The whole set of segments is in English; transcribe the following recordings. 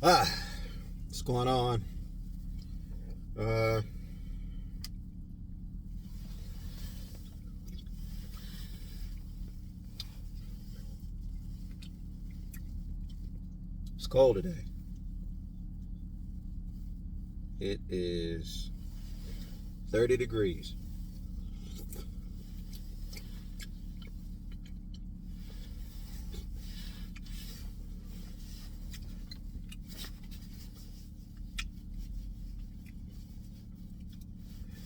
What's going on? Uh, it's cold today. It is 30 degrees.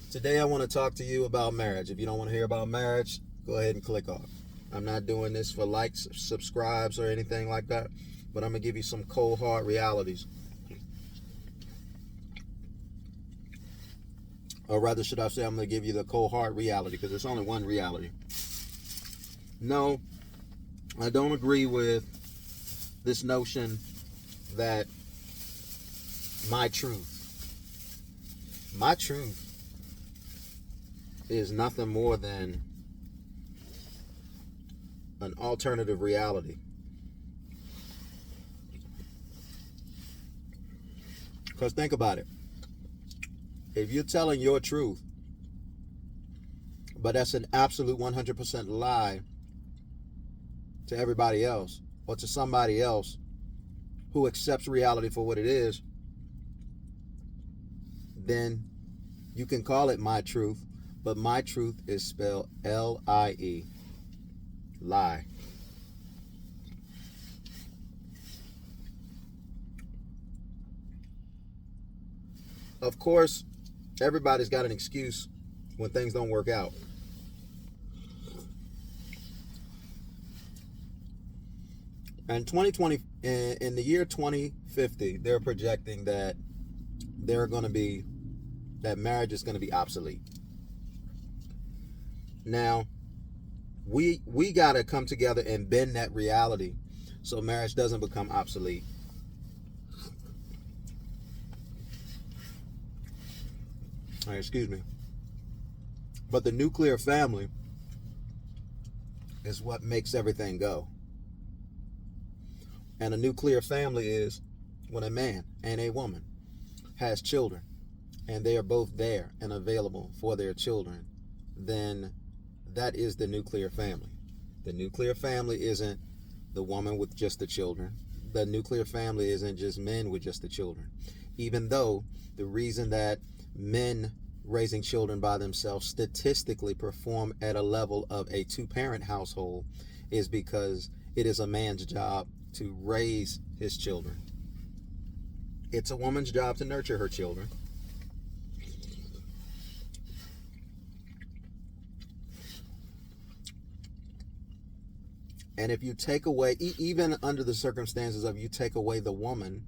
Today I want to talk to you about marriage. If you don't want to hear about marriage, go ahead and click off. I'm not doing this for likes, subscribes, or anything like that, but I'm going to give you some cold hard realities. Or rather, should I say, I'm going to give you the cold hard reality, because there's only one reality. No, I don't agree with this notion that my truth is nothing more than an alternative reality. Because think about it. If you're telling your truth, but that's an absolute 100% lie to everybody else, or to somebody else who accepts reality for what it is, then you can call it my truth, but my truth is spelled L-I-E, lie. Of course, everybody's got an excuse when things don't work out. And 2020, in the year 2050, they're projecting that marriage is going to be obsolete. Now, we got to come together and bend that reality so marriage doesn't become obsolete. All right, excuse me. But the nuclear family is what makes everything go. And a nuclear family is when a man and a woman has children and they are both there and available for their children, then that is the nuclear family. The nuclear family isn't the woman with just the children. The nuclear family isn't just men with just the children. Even though the reason that men raising children by themselves statistically perform at a level of a two-parent household is because it is a man's job to raise his children. It's a woman's job to nurture her children. And if you take away, even under the circumstances of you take away the woman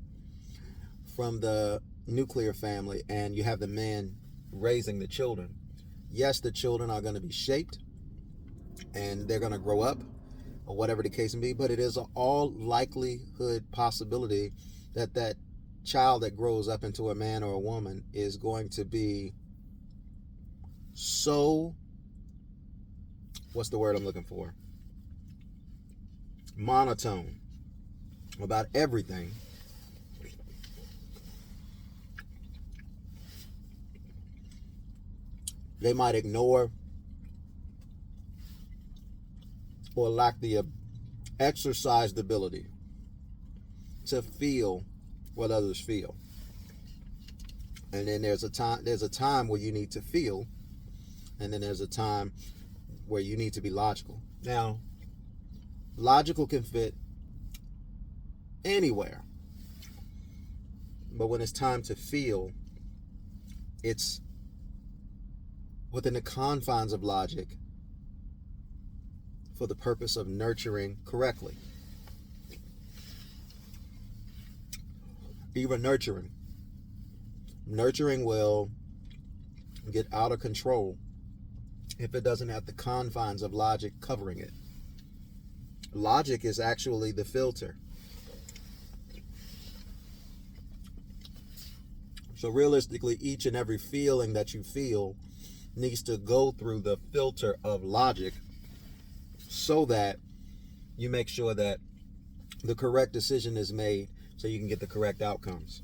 from the nuclear family and you have the man raising the children, yes, the children are going to be shaped and they're going to grow up or whatever the case may be, but it is an all likelihood possibility that that child that grows up into a man or a woman is going to be so, what's the word I'm looking for? Monotone about everything they might ignore or lack the exercised ability to feel what others feel. And then there's a time where you need to feel, and then there's a time where you need to be logical. Now, logical can fit anywhere, but when it's time to feel, it's within the confines of logic for the purpose of nurturing correctly. Even nurturing will get out of control if it doesn't have the confines of logic covering it. Logic is actually the filter. So realistically, each and every feeling that you feel needs to go through the filter of logic so that you make sure that the correct decision is made so you can get the correct outcomes.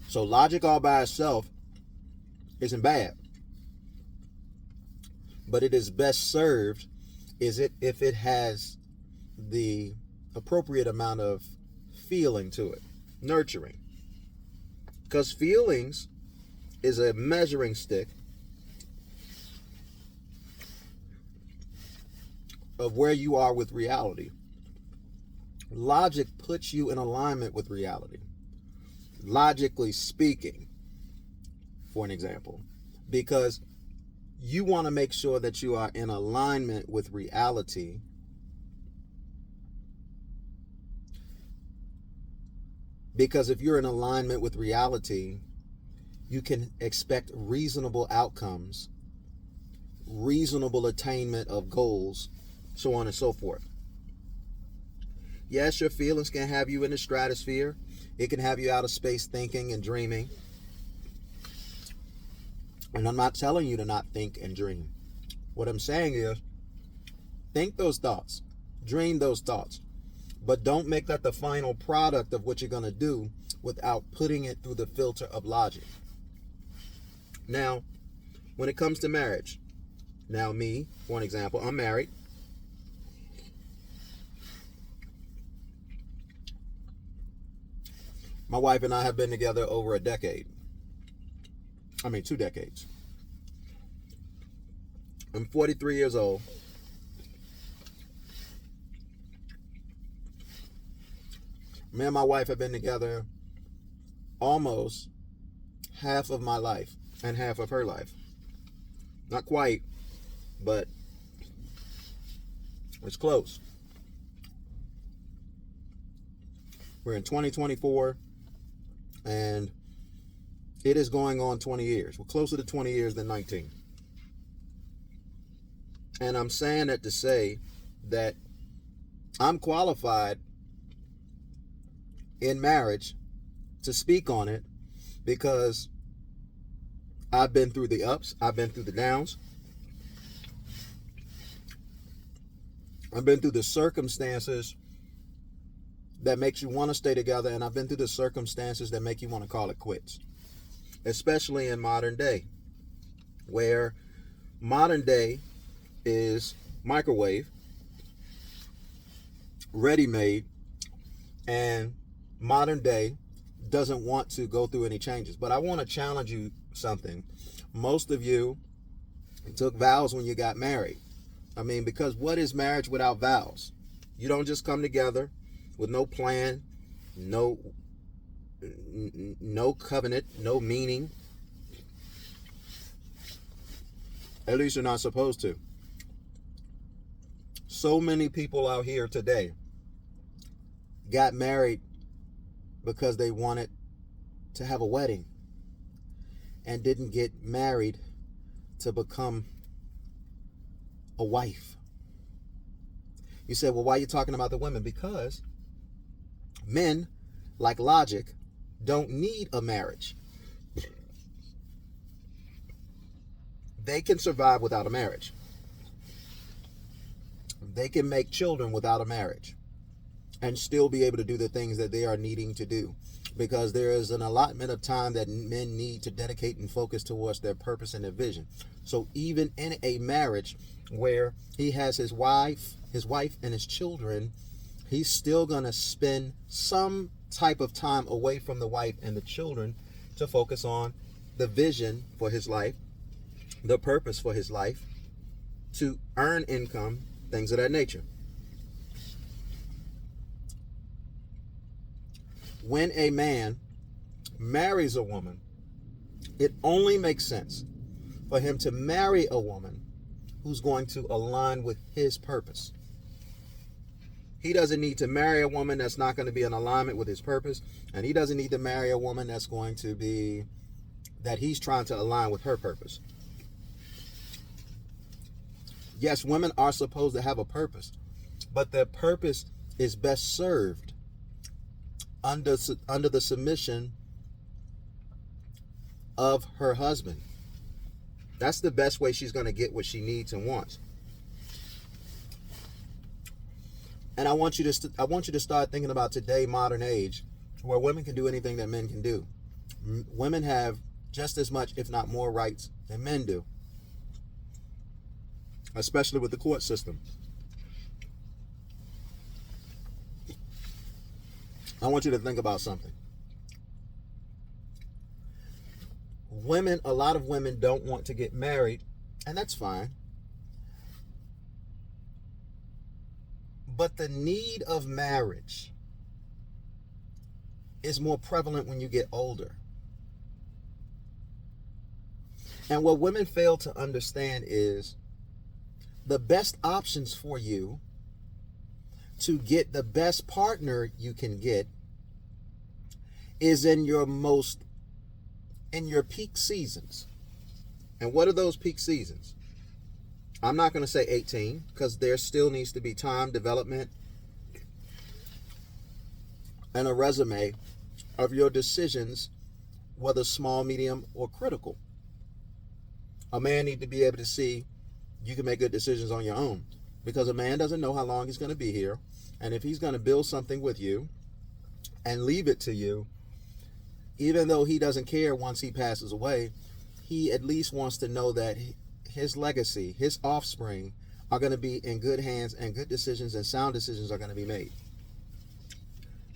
So logic all by itself isn't bad, but it is best served if it has the appropriate amount of feeling to it, nurturing. Because feelings is a measuring stick of where you are with reality. Logic puts you in alignment with reality. Logically speaking, for an example, because you want to make sure that you are in alignment with reality. Because if you're in alignment with reality, you can expect reasonable outcomes, reasonable attainment of goals, so on and so forth. Yes, your feelings can have you in the stratosphere. It can have you out of space thinking and dreaming. And I'm not telling you to not think and dream. What I'm saying is, think those thoughts, dream those thoughts, but don't make that the final product of what you're going to do without putting it through the filter of logic. Now, when it comes to marriage, now me, for an example, I'm married. My wife and I have been together over a decade. 2 decades. I'm 43 years old. Me and my wife have been together almost half of my life and half of her life. Not quite, but it's close. We're in 2024, and it is going on 20 years. We're closer to 20 years than 19. And I'm saying that to say that I'm qualified in marriage to speak on it because I've been through the ups, I've been through the downs, I've been through the circumstances that makes you want to stay together, and I've been through the circumstances that make you want to call it quits. Especially in modern day, where modern day is microwave, ready-made, and modern day doesn't want to go through any changes. But I want to challenge you something. Most of you took vows when you got married. Because what is marriage without vows? You don't just come together with no plan, no covenant, no meaning. At least you're not supposed to. So many people out here today got married because they wanted to have a wedding and didn't get married to become a wife. You said, well, why are you talking about the women? Because men, like logic, don't need a marriage. They can survive without a marriage. They can make children without a marriage and still be able to do the things that they are needing to do, because there is an allotment of time that men need to dedicate and focus towards their purpose and their vision. So even in a marriage where he has his wife and his children, he's still going to spend some type of time away from the wife and the children to focus on the vision for his life, the purpose for his life, to earn income, things of that nature. When a man marries a woman, it only makes sense for him to marry a woman who's going to align with his purpose. He doesn't need to marry a woman that's not going to be in alignment with his purpose, and he doesn't need to marry a woman that's going to be, that he's trying to align with her purpose. Yes, women are supposed to have a purpose, but their purpose is best served under the submission of her husband. That's the best way she's going to get what she needs and wants. And I want you to start thinking about today, modern age, where women can do anything that men can do. Women have just as much, if not more, rights than men do, especially with the court system. I want you to think about something. A lot of women don't want to get married, and that's fine. But the need of marriage is more prevalent when you get older. And what women fail to understand is the best options for you to get the best partner you can get is in your peak seasons. And what are those peak seasons? I'm not going to say 18 because there still needs to be time, development, and a resume of your decisions, whether small, medium, or critical. A man needs to be able to see you can make good decisions on your own, because a man doesn't know how long he's going to be here. And if he's going to build something with you and leave it to you, even though he doesn't care once he passes away, he at least wants to know that his legacy, his offspring, are going to be in good hands, and good decisions and sound decisions are going to be made.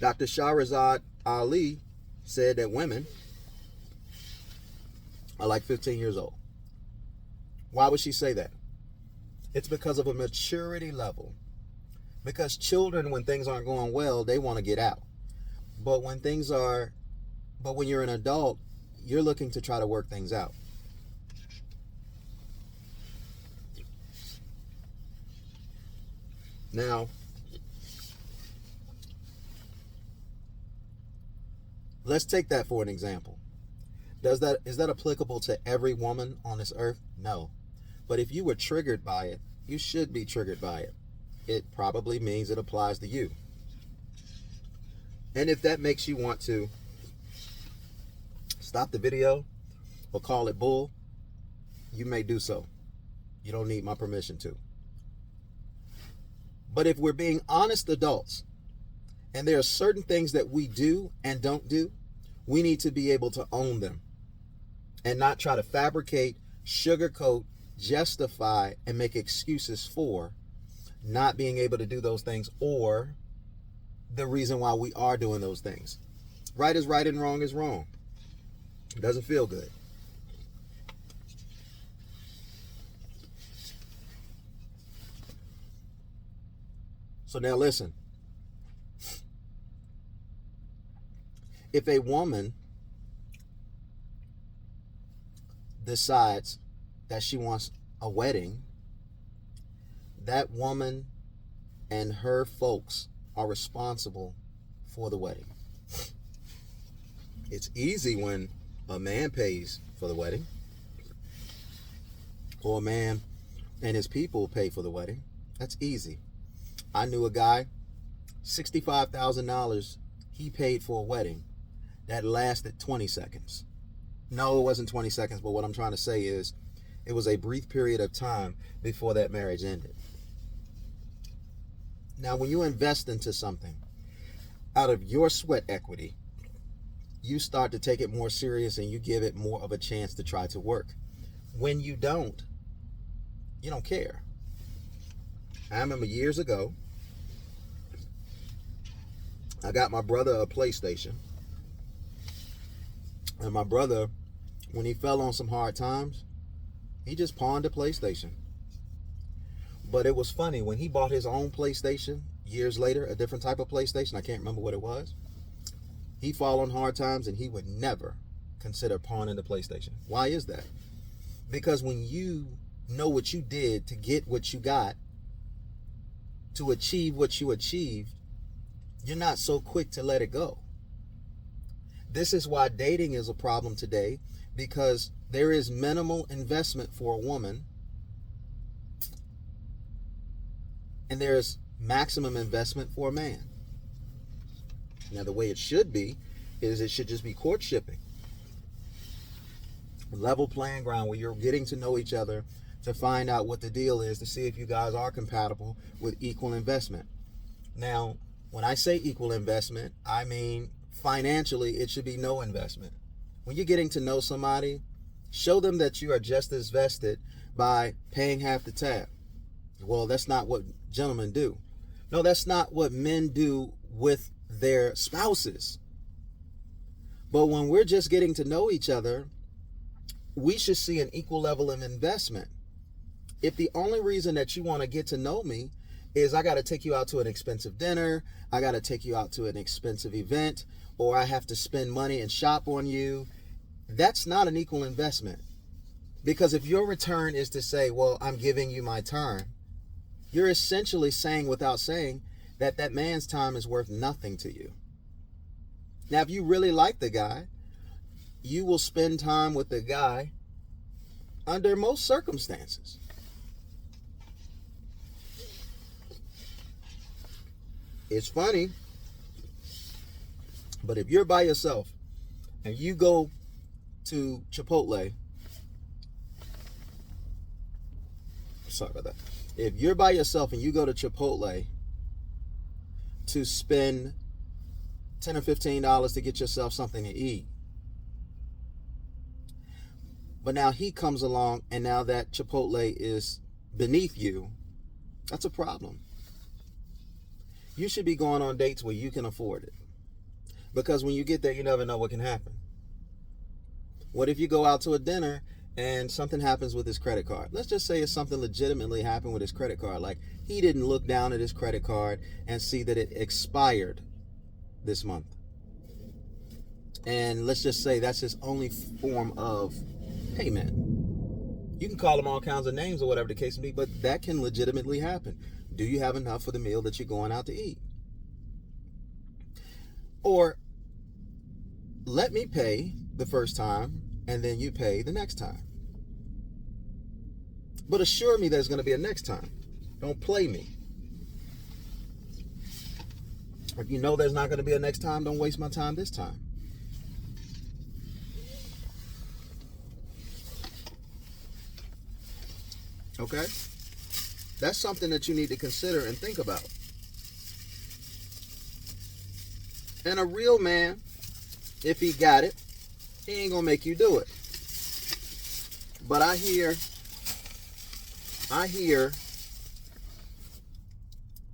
Dr. Shahrazad Ali said that women are like 15 years old. Why would she say that? It's because of a maturity level. Because children, when things aren't going well, they want to get out. But when you're an adult, you're looking to try to work things out. Now, let's take that for an example. Is that applicable to every woman on this earth? No. But if you were triggered by it, you should be triggered by it. It probably means it applies to you. And if that makes you want to stop the video or call it bull, you may do so. You don't need my permission to. But if we're being honest adults, and there are certain things that we do and don't do, we need to be able to own them and not try to fabricate, sugarcoat, justify, and make excuses for not being able to do those things, or the reason why we are doing those things. Right is right and wrong is wrong. It doesn't feel good. So now listen. If a woman decides that she wants a wedding, that woman and her folks are responsible for the wedding. It's easy when a man pays for the wedding, or a man and his people pay for the wedding. That's easy. I knew a guy, $65,000 he paid for a wedding that lasted 20 seconds. No, it wasn't 20 seconds, but what I'm trying to say is it was a brief period of time before that marriage ended. Now, when you invest into something out of your sweat equity, you start to take it more serious and you give it more of a chance to try to work. When you don't care. I remember years ago, I got my brother a PlayStation. And my brother, when he fell on some hard times, he just pawned a PlayStation. But it was funny, when he bought his own PlayStation years later, a different type of PlayStation, I can't remember what it was, he fall on hard times and he would never consider pawning the PlayStation. Why is that? Because when you know what you did to get what you got, to achieve what you achieved, you're not so quick to let it go. This is why dating is a problem today, because there is minimal investment for a woman and there's maximum investment for a man. Now, the way it should be is it should just be courtshiping. Level playing ground where you're getting to know each other to find out what the deal is, to see if you guys are compatible with equal investment. Now, when I say equal investment, I mean financially, it should be no investment. When you're getting to know somebody, show them that you are just as vested by paying half the tab. Well, that's not what gentlemen do. No, that's not what men do with their spouses. But when we're just getting to know each other, we should see an equal level of investment. If the only reason that you want to get to know me is I got to take you out to an expensive dinner, I got to take you out to an expensive event, or I have to spend money and shop on you, that's not an equal investment. Because if your return is to say, well, I'm giving you my time, you're essentially saying without saying that that man's time is worth nothing to you. Now, if you really like the guy, you will spend time with the guy under most circumstances. It's funny, but if you're by yourself and you go to Chipotle, sorry about that. If you're by yourself and you go to Chipotle to spend $10 or $15 to get yourself something to eat, but now he comes along and now that Chipotle is beneath you, that's a problem. You should be going on dates where you can afford it. Because when you get there, you never know what can happen. What if you go out to a dinner and something happens with his credit card? Let's just say it's something legitimately happened with his credit card. Like he didn't look down at his credit card and see that it expired this month. And let's just say that's his only form of payment. You can call them all kinds of names or whatever the case may be, but that can legitimately happen. Do you have enough for the meal that you're going out to eat? Or let me pay the first time and then you pay the next time. But assure me there's going to be a next time. Don't play me. If you know there's not going to be a next time, don't waste my time this time. Okay? That's something that you need to consider and think about. And a real man, if he got it, he ain't gonna make you do it. But I hear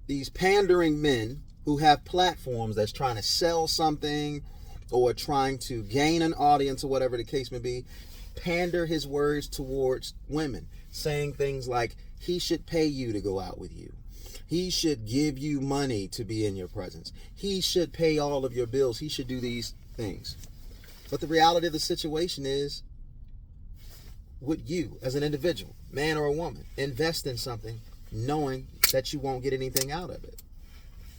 these pandering men who have platforms that's trying to sell something or trying to gain an audience or whatever the case may be, pander his words towards women, saying things like, he should pay you to go out with you. He should give you money to be in your presence. He should pay all of your bills. He should do these things. But the reality of the situation is, would you, as an individual, man or a woman, invest in something knowing that you won't get anything out of it?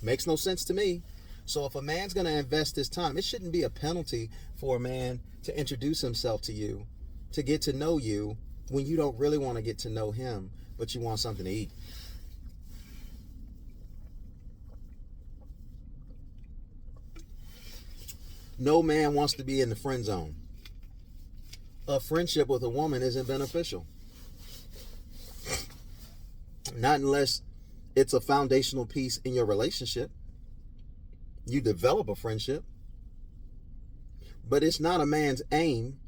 Makes no sense to me. So if a man's going to invest his time, it shouldn't be a penalty for a man to introduce himself to you, to get to know you, when you don't really want to get to know him, but you want something to eat. No man wants to be in the friend zone. A friendship with a woman isn't beneficial. Not unless it's a foundational piece in your relationship. You develop a friendship. But it's not a man's aim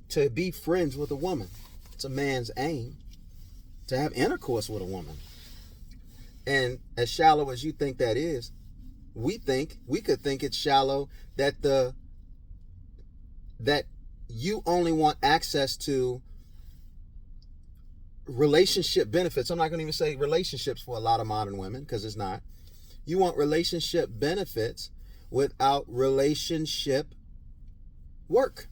to be friends with a woman. It's a man's aim to have intercourse with a woman. And as shallow as you think that is, we could think it's shallow that you only want access to relationship benefits. I'm not going to even say relationships for a lot of modern women, because it's not. You want relationship benefits without relationship work.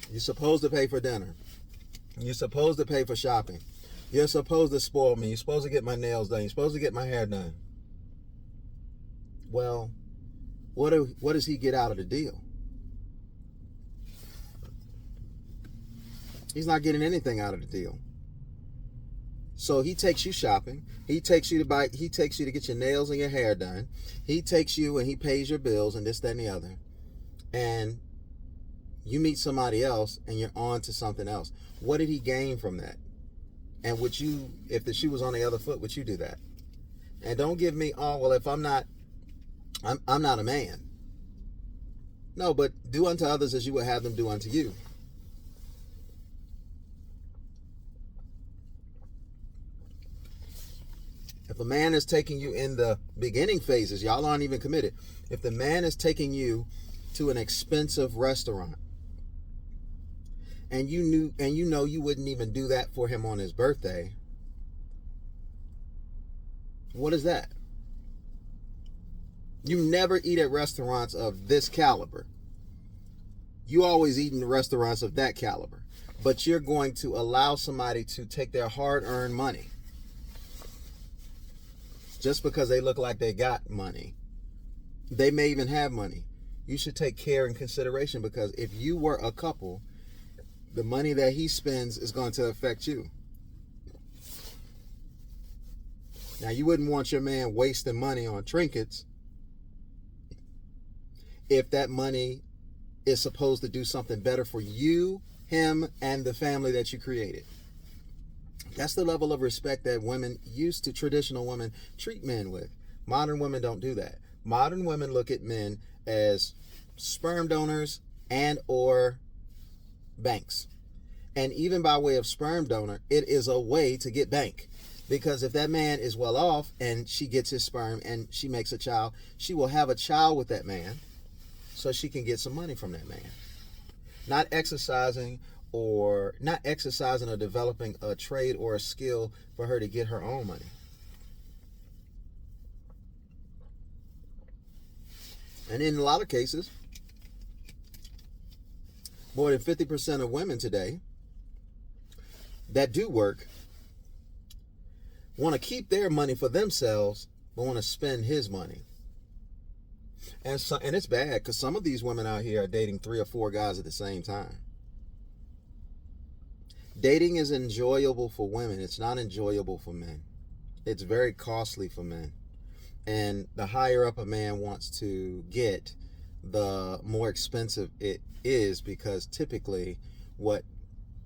You're supposed to pay for dinner. You're supposed to pay for shopping. You're supposed to spoil me. You're supposed to get my nails done. You're supposed to get my hair done. Well, what does he get out of the deal? He's not getting anything out of the deal. So he takes you shopping. He takes you to get your nails and your hair done. He takes you and he pays your bills and this, that, and the other. And you meet somebody else and you're on to something else. What did he gain from that? And would you, if the shoe was on the other foot, would you do that? And don't give me, oh, well, if I'm not a man. No, but do unto others as you would have them do unto you. If a man is taking you in the beginning phases, y'all aren't even committed. If the man is taking you to an expensive restaurant, and you know you wouldn't even do that for him on his birthday, what is that? You never eat at restaurants of this caliber. You always eat in restaurants of that caliber. But you're going to allow somebody to take their hard-earned money just because they look like they got money. They may even have money. You should take care and consideration, because if you were a couple, the money that he spends is going to affect you. Now, you wouldn't want your man wasting money on trinkets if that money is supposed to do something better for you, him, and the family that you created. That's the level of respect that women used to, traditional women, treat men with. Modern women don't do that. Modern women look at men as sperm donors and or banks. And even by way of sperm donor, it is a way to get bank. Because if that man is well off and she gets his sperm and she makes a child, she will have a child with that man so she can get some money from that man. Not exercising or developing a trade or a skill for her to get her own money. And in a lot of cases, more than 50% of women today that do work want to keep their money for themselves, but want to spend his money. And it's bad, because some of these women out here are dating 3 or 4 guys at the same time. Dating is enjoyable for women. It's not enjoyable for men. It's very costly for men. And the higher up a man wants to get, the more expensive it is, because typically what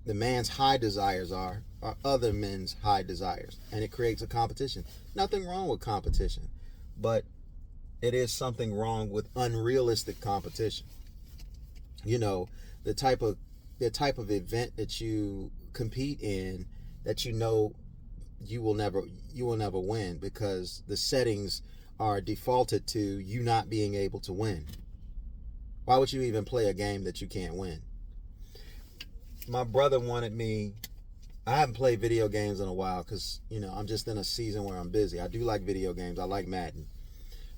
the man's high desires are other men's high desires. And it creates a competition. Nothing wrong with competition, but it is something wrong with unrealistic competition. You know, the type of event that you compete in that you know you will never win, because the settings are defaulted to you not being able to win. Why would you even play a game that you can't win? My brother wanted me, I haven't played video games in a while because, you know, I'm just in a season where I'm busy. I do like video games. I like Madden.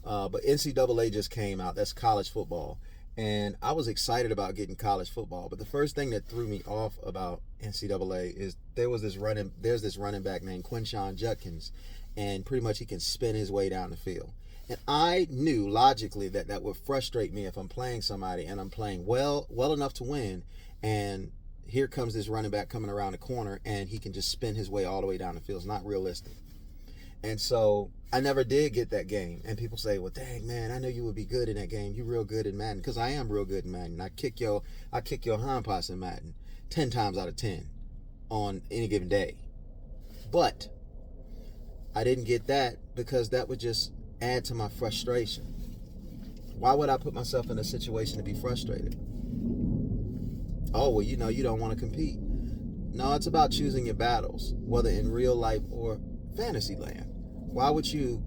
But NCAA just came out. That's college football. And I was excited about getting college football. But the first thing that threw me off about NCAA is there's this running back named Quinshon Judkins. And pretty much he can spin his way down the field. And I knew logically that would frustrate me if I'm playing somebody and I'm playing well enough to win, and here comes this running back coming around the corner and he can just spin his way all the way down the field. It's not realistic. And so I never did get that game. And people say, well, dang, man, I know you would be good in that game. You're real good in Madden. Because I am real good in Madden. I kick your hindparts in Madden 10 times out of 10 on any given day. But I didn't get that because that would just add to my frustration. Why would I put myself in a situation to be frustrated? Oh, well, you know, you don't want to compete. No, it's about choosing your battles, whether in real life or fantasy land. Why would you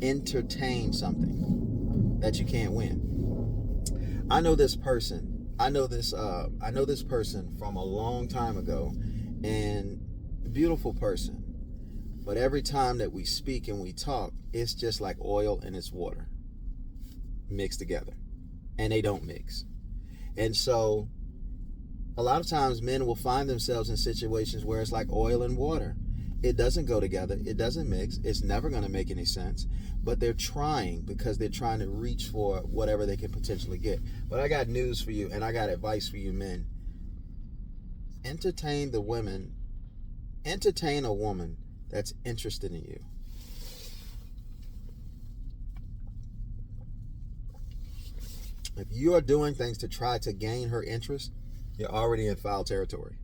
entertain something that you can't win? I know this person from a long time ago, and beautiful person. But every time that we speak and we talk, it's just like oil and it's water mixed together, and they don't mix. And so a lot of times men will find themselves in situations where it's like oil and water. It doesn't go together. It doesn't mix. It's never going to make any sense. But they're trying because they're trying to reach for whatever they can potentially get. But I got news for you, and I got advice for you men. Entertain the women. Entertain a woman that's interested in you. If you are doing things to try to gain her interest, you're already in foul territory.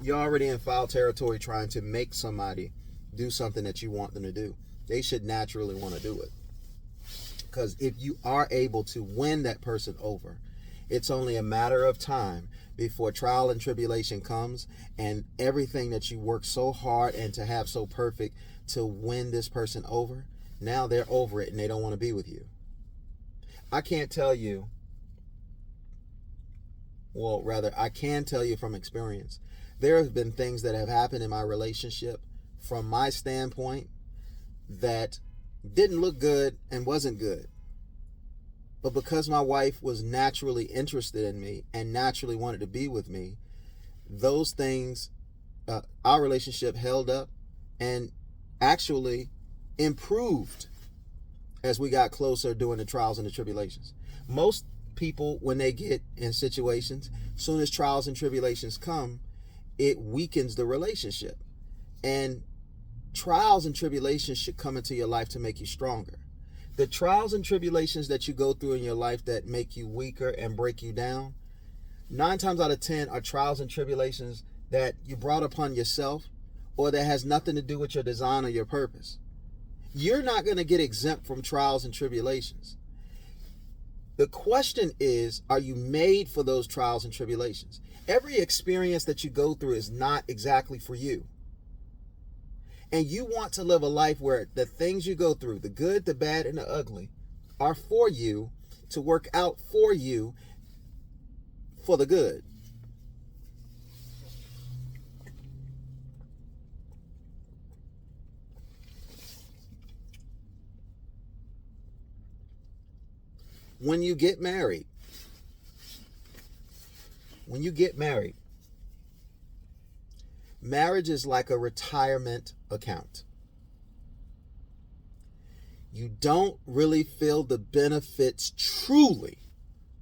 You're already in foul territory trying to make somebody do something that you want them to do. They should naturally want to do it. Because if you are able to win that person over, it's only a matter of time before trial and tribulation comes, and everything that you work so hard and to have so perfect to win this person over, now they're over it and they don't want to be with you. I can't tell you, well, rather, I can tell you from experience, there have been things that have happened in my relationship from my standpoint that didn't look good and wasn't good. But because my wife was naturally interested in me and naturally wanted to be with me, those things, our relationship held up and actually improved as we got closer during the trials and the tribulations. Most people, when they get in situations, soon as trials and tribulations come, it weakens the relationship. And trials and tribulations should come into your life to make you stronger. The trials and tribulations that you go through in your life that make you weaker and break you down, 9 times out of 10 are trials and tribulations that you brought upon yourself or that has nothing to do with your design or your purpose. You're not going to get exempt from trials and tribulations. The question is, are you made for those trials and tribulations? Every experience that you go through is not exactly for you. And you want to live a life where the things you go through, the good, the bad, and the ugly, are for you to work out for you for the good. When you get married, marriage is like a retirement account. You don't really feel the benefits truly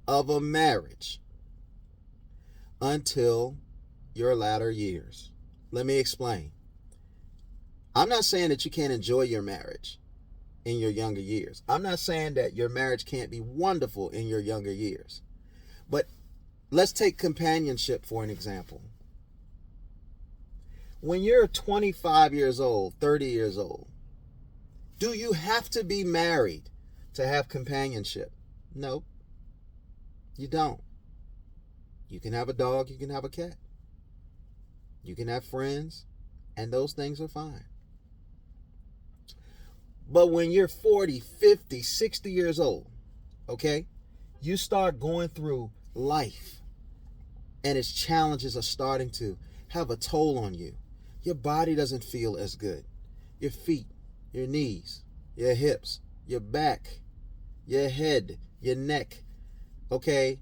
of a marriage until your latter years. Let me explain. I'm not saying that you can't enjoy your marriage in your younger years. I'm not saying that your marriage can't be wonderful in your younger years. But let's take companionship for an example. When you're 25 years old, 30 years old, do you have to be married to have companionship? Nope, you don't. You can have a dog, you can have a cat. You can have friends, and those things are fine. But when you're 40, 50, 60 years old, okay, you start going through life, and its challenges are starting to have a toll on you. Your body doesn't feel as good. Your feet, your knees, your hips, your back, your head, your neck, okay?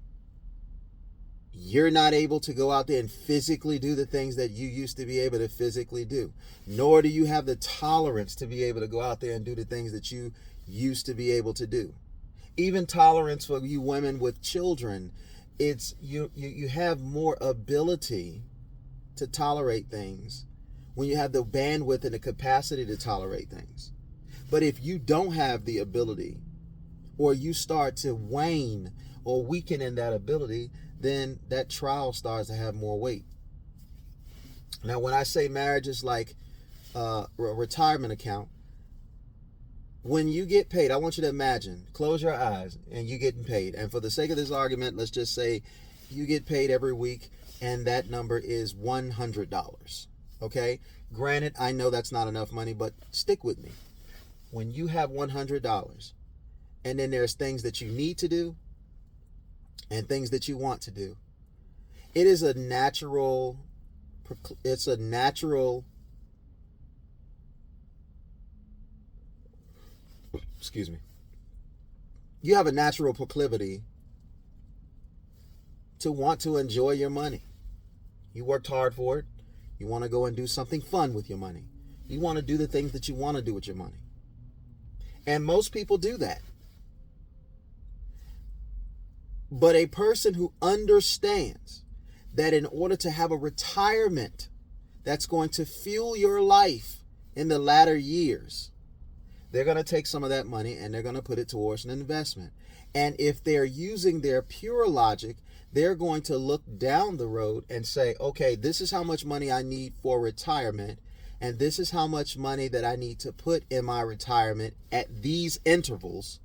You're not able to go out there and physically do the things that you used to be able to physically do. Nor do you have the tolerance to be able to go out there and do the things that you used to be able to do. Even tolerance for you women with children, it's you have more ability to tolerate things when you have the bandwidth and the capacity to tolerate things. But if you don't have the ability, or you start to wane or weaken in that ability, then that trial starts to have more weight. Now, when I say marriage is like a retirement account, when you get paid, I want you to imagine, close your eyes, and you getting paid. And for the sake of this argument, let's just say you get paid every week, and that number is $100. Okay? Granted, I know that's not enough money, but stick with me. When you have $100, and then there's things that you need to do and things that you want to do, it is a natural, excuse me, you have a natural proclivity to want to enjoy your money. You worked hard for it. You want to go and do something fun with your money. You want to do the things that you want to do with your money. And most people do that. But a person who understands that in order to have a retirement that's going to fuel your life in the latter years, they're going to take some of that money and they're going to put it towards an investment. And if they're using their pure logic, they're going to look down the road and say, okay, this is how much money I need for retirement, and this is how much money that I need to put in my retirement at these intervals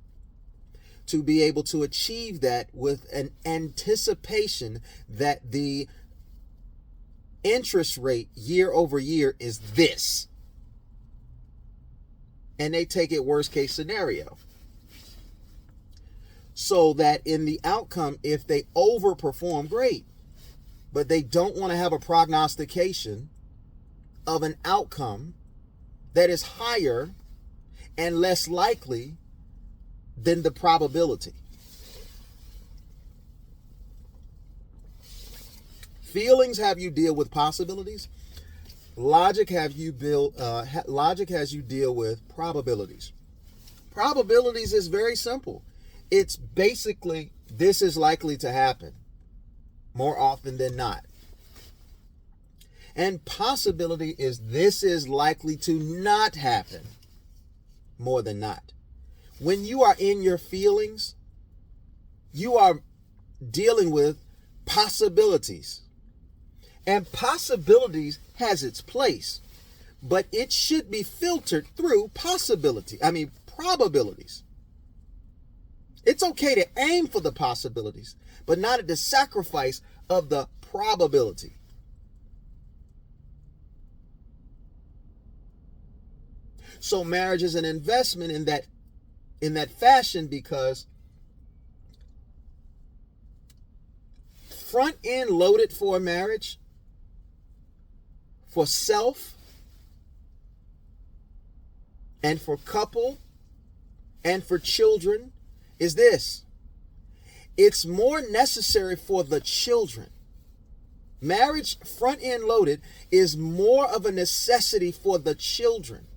to be able to achieve that with an anticipation that the interest rate year over year is this. And they take it worst case scenario. So that in the outcome, if they overperform, great. But they don't want to have a prognostication of an outcome that is higher and less likely than the probability. Feelings have you deal with possibilities. Logic has you deal with probabilities. Probabilities is very simple. It's basically, this is likely to happen more often than not. And possibility is, this is likely to not happen more than not. When you are in your feelings, you are dealing with possibilities. And possibilities has its place, but it should be filtered through probabilities. It's okay to aim for the possibilities, but not at the sacrifice of the probability. So marriage is an investment in that fashion, because front end loaded for a marriage, for self and for couple and for children, is this. It's more necessary for the children. Marriage front end loaded is more of a necessity for the children,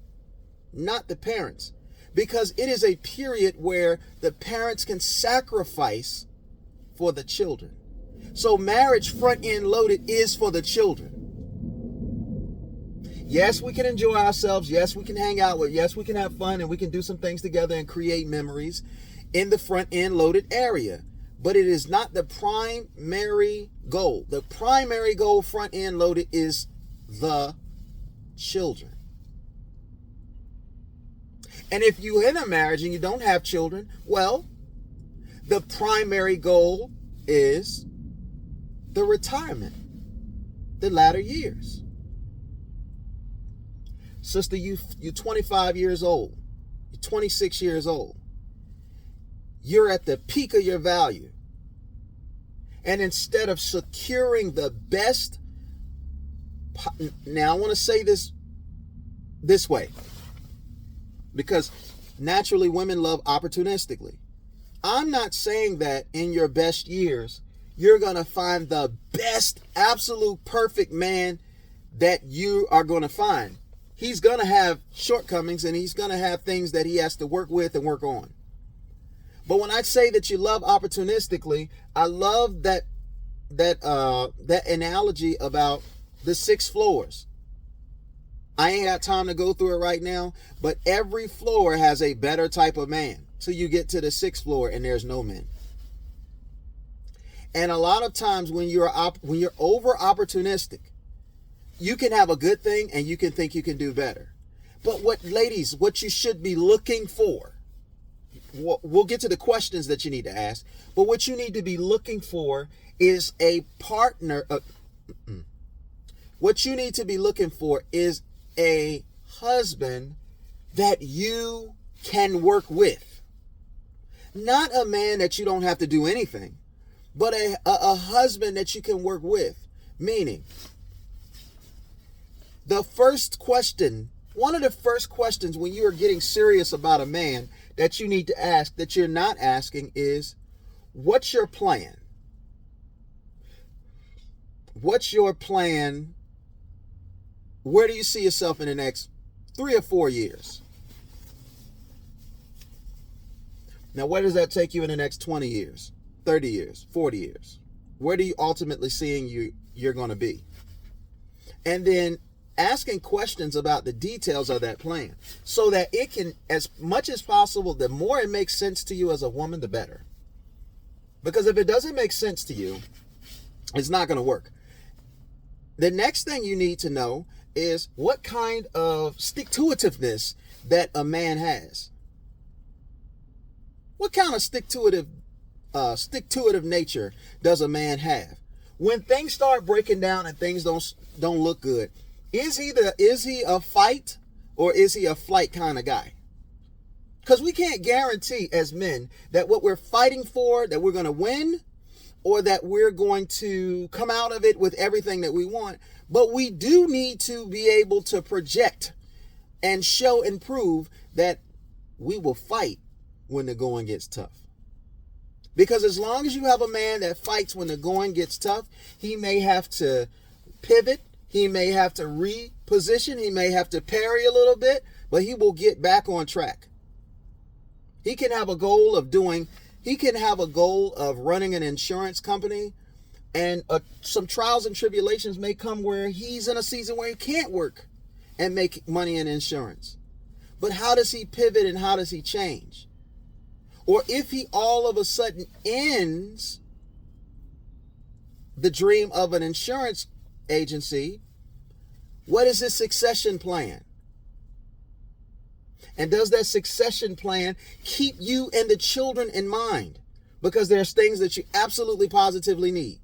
not the parents, because it is a period where the parents can sacrifice for the children. So marriage front end loaded is for the children. Yes, we can enjoy ourselves. Yes, we can hang out with. Yes, we can have fun, and we can do some things together and create memories in the front end loaded area. But it is not the primary goal. The primary goal front end loaded is the children. And if you're in a marriage and you don't have children, well, the primary goal is the retirement, the latter years. Sister, you're 25 years old. You're 26 years old. You're at the peak of your value. And instead of securing the best, now I want to say this way, because naturally women love opportunistically. I'm not saying that in your best years, you're going to find the best, absolute perfect man that you are going to find. He's going to have shortcomings, and he's going to have things that he has to work with and work on. But when I say that you love opportunistically, I love that analogy about the 6 floors. I ain't got time to go through it right now, but every floor has a better type of man. So you get to the 6th floor and there's no men. And a lot of times when you're over opportunistic, you can have a good thing and you can think you can do better. But what you should be looking for, we'll get to the questions that you need to ask, but what you need to be looking for is a partner. What you need to be looking for is a husband that you can work with. Not a man that you don't have to do anything, but a husband that you can work with. Meaning, the first question, one of the first questions when you are getting serious about a man that you need to ask, that you're not asking, is, what's your plan? What's your plan? Where do you see yourself in the next 3 or 4 years? Now, where does that take you in the next 20 years, 30 years, 40 years? Where do you ultimately seeing you're going to be? And then asking questions about the details of that plan, so that it can, as much as possible, the more it makes sense to you as a woman, the better. Because if it doesn't make sense to you, it's not going to work. The next thing you need to know is what kind of stick-to-itiveness that a man has. What kind of stick-to-itive nature does a man have? When things start breaking down and things don't look good, is he a fight or is he a flight kind of guy? Because we can't guarantee as men that what we're fighting for, that we're going to win, or that we're going to come out of it with everything that we want. But we do need to be able to project and show and prove that we will fight when the going gets tough. Because as long as you have a man that fights when the going gets tough, he may have to pivot, he may have to reposition, he may have to parry a little bit, but he will get back on track. He can have a goal of running an insurance company, and some trials and tribulations may come where he's in a season where he can't work and make money in insurance. But how does he pivot and how does he change? Or if he all of a sudden ends the dream of an insurance agency, what is his succession plan? And does that succession plan keep you and the children in mind? Because there's things that you absolutely positively need.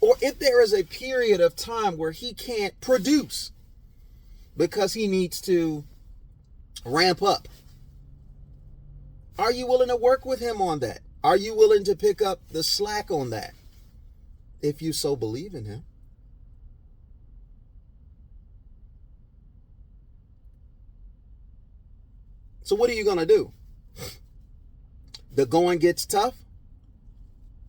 Or if there is a period of time where he can't produce because he needs to ramp up, are you willing to work with him on that? Are you willing to pick up the slack on that if you so believe in him? So what are you going to do? The going gets tough?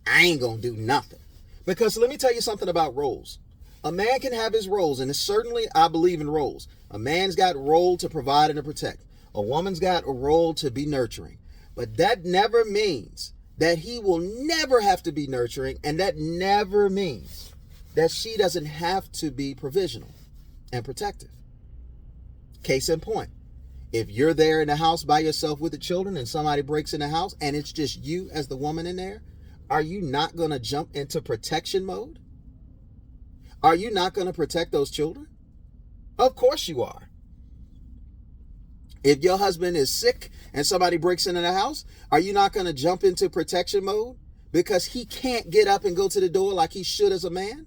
I ain't going to do nothing. Because let me tell you something about roles. A man can have his roles, and certainly I believe in roles. A man's got a role to provide and to protect. A woman's got a role to be nurturing. But that never means that he will never have to be nurturing, and that never means that she doesn't have to be provisional and protective. Case in point. If you're there in the house by yourself with the children and somebody breaks in the house and it's just you as the woman in there, are you not going to jump into protection mode? Are you not going to protect those children? Of course you are. If your husband is sick and somebody breaks into the house, are you not going to jump into protection mode because he can't get up and go to the door like he should as a man?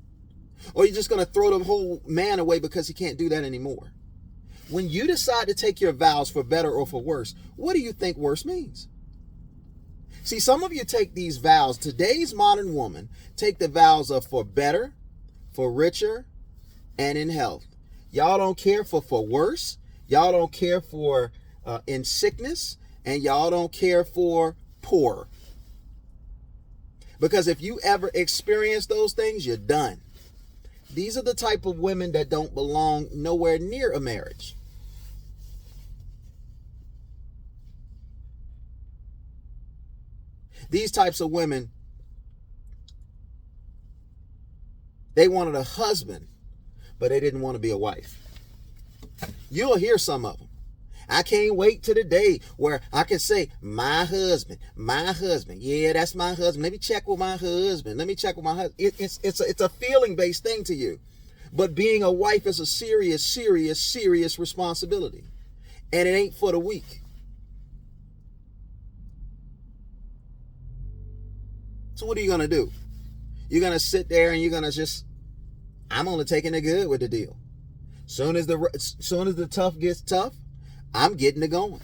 Or are you just going to throw the whole man away because he can't do that anymore? When you decide to take your vows for better or for worse, what do you think worse means? See, some of you take these vows, today's modern woman, take the vows of for better, for richer, and in health. Y'all don't care for worse. Y'all don't care for in sickness, and y'all don't care for poor. Because if you ever experience those things, you're done. These are the type of women that don't belong nowhere near a marriage. These types of women, they wanted a husband, but they didn't want to be a wife. You'll hear some of them. I can't wait to the day where I can say, my husband. Yeah, that's my husband. Let me check with my husband. It's a feeling-based thing to you. But being a wife is a serious responsibility. And it ain't for the weak. So what are you going to do? You're going to sit there and you're going to I'm only taking the good with the deal. Soon as the tough gets tough, I'm getting it going.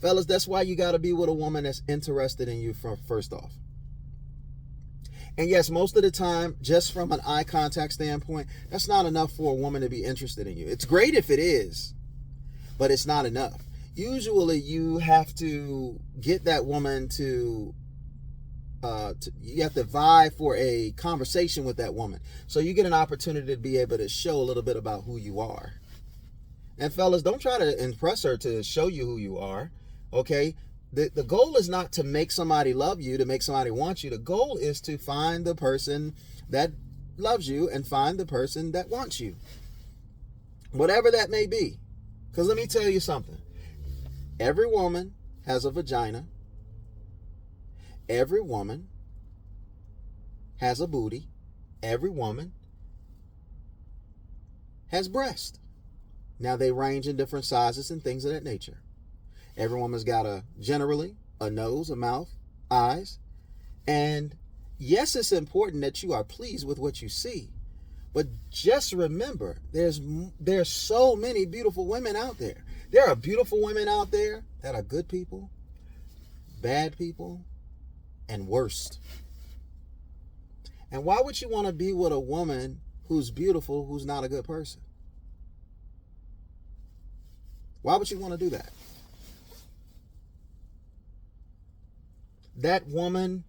Fellas, that's why you got to be with a woman that's interested in you first off. And yes, most of the time, just from an eye contact standpoint, that's not enough for a woman to be interested in you. It's great if it is, but it's not enough. Usually you have to get that woman to you have to vie for a conversation with that woman. So you get an opportunity to be able to show a little bit about who you are. And fellas, don't try to impress her to show you who you are. Okay? The goal is not to make somebody love you, to make somebody want you. The goal is to find the person that loves you and find the person that wants you. Whatever that may be. Because let me tell you something. Every woman has a vagina. Every woman has a booty. Every woman has breasts. Now they range in different sizes and things of that nature. Every woman's got generally a nose, a mouth, eyes. And yes, it's important that you are pleased with what you see. But just remember, there's so many beautiful women out there. There are beautiful women out there that are good people, bad people, and worst. And why would you want to be with a woman who's beautiful, who's not a good person? Why would you want to do that? That woman,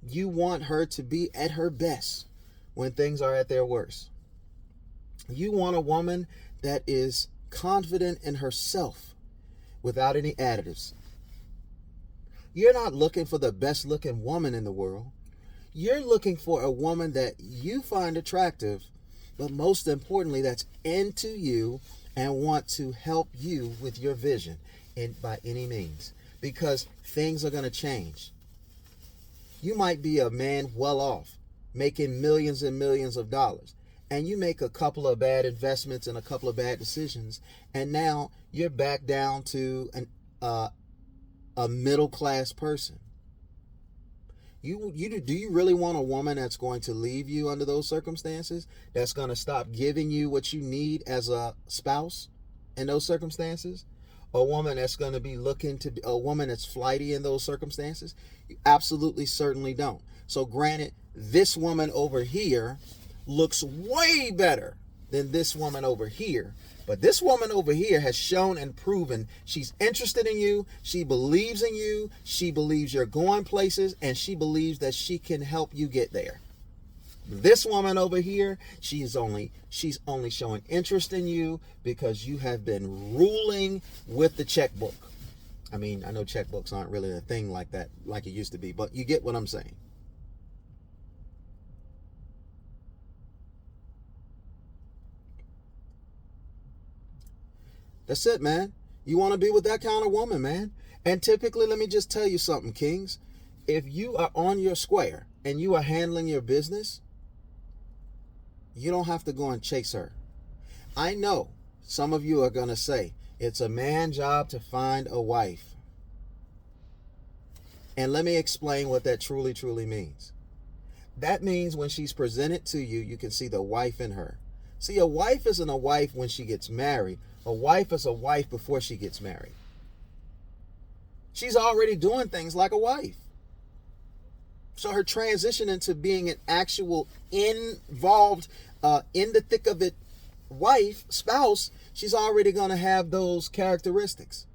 you want her to be at her best when things are at their worst. You want a woman that is confident in herself without any additives. You're not looking for the best looking woman in the world. You're looking for a woman that you find attractive, but most importantly, that's into you and want to help you with your vision by any means. Because things are going to change. You might be a man well off, making millions and millions of dollars, and you make a couple of bad investments and a couple of bad decisions, and now you're back down to a middle class person. Do you really want a woman that's going to leave you under those circumstances? That's going to stop giving you what you need as a spouse in those circumstances? A woman that's going to be looking to be a woman that's flighty in those circumstances? You absolutely certainly don't. So granted, this woman over here looks way better than this woman over here. But this woman over here has shown and proven she's interested in you. She believes in you. She believes you're going places, and she believes that she can help you get there. This woman over here, she's only showing interest in you because you have been ruling with the checkbook. I mean, I know checkbooks aren't really a thing like that, like it used to be, but you get what I'm saying. That's it, man. You want to be with that kind of woman, man. And typically, let me just tell you something, kings. If you are on your square and you are handling your business, you don't have to go and chase her. I know some of you are going to say, it's a man's job to find a wife. And let me explain what that truly, truly means. That means when she's presented to you, you can see the wife in her. See, a wife isn't a wife when she gets married. A wife is a wife before she gets married. She's already doing things like a wife. So her transition into being an actual involved, in the thick of it wife, spouse, she's already going to have those characteristics.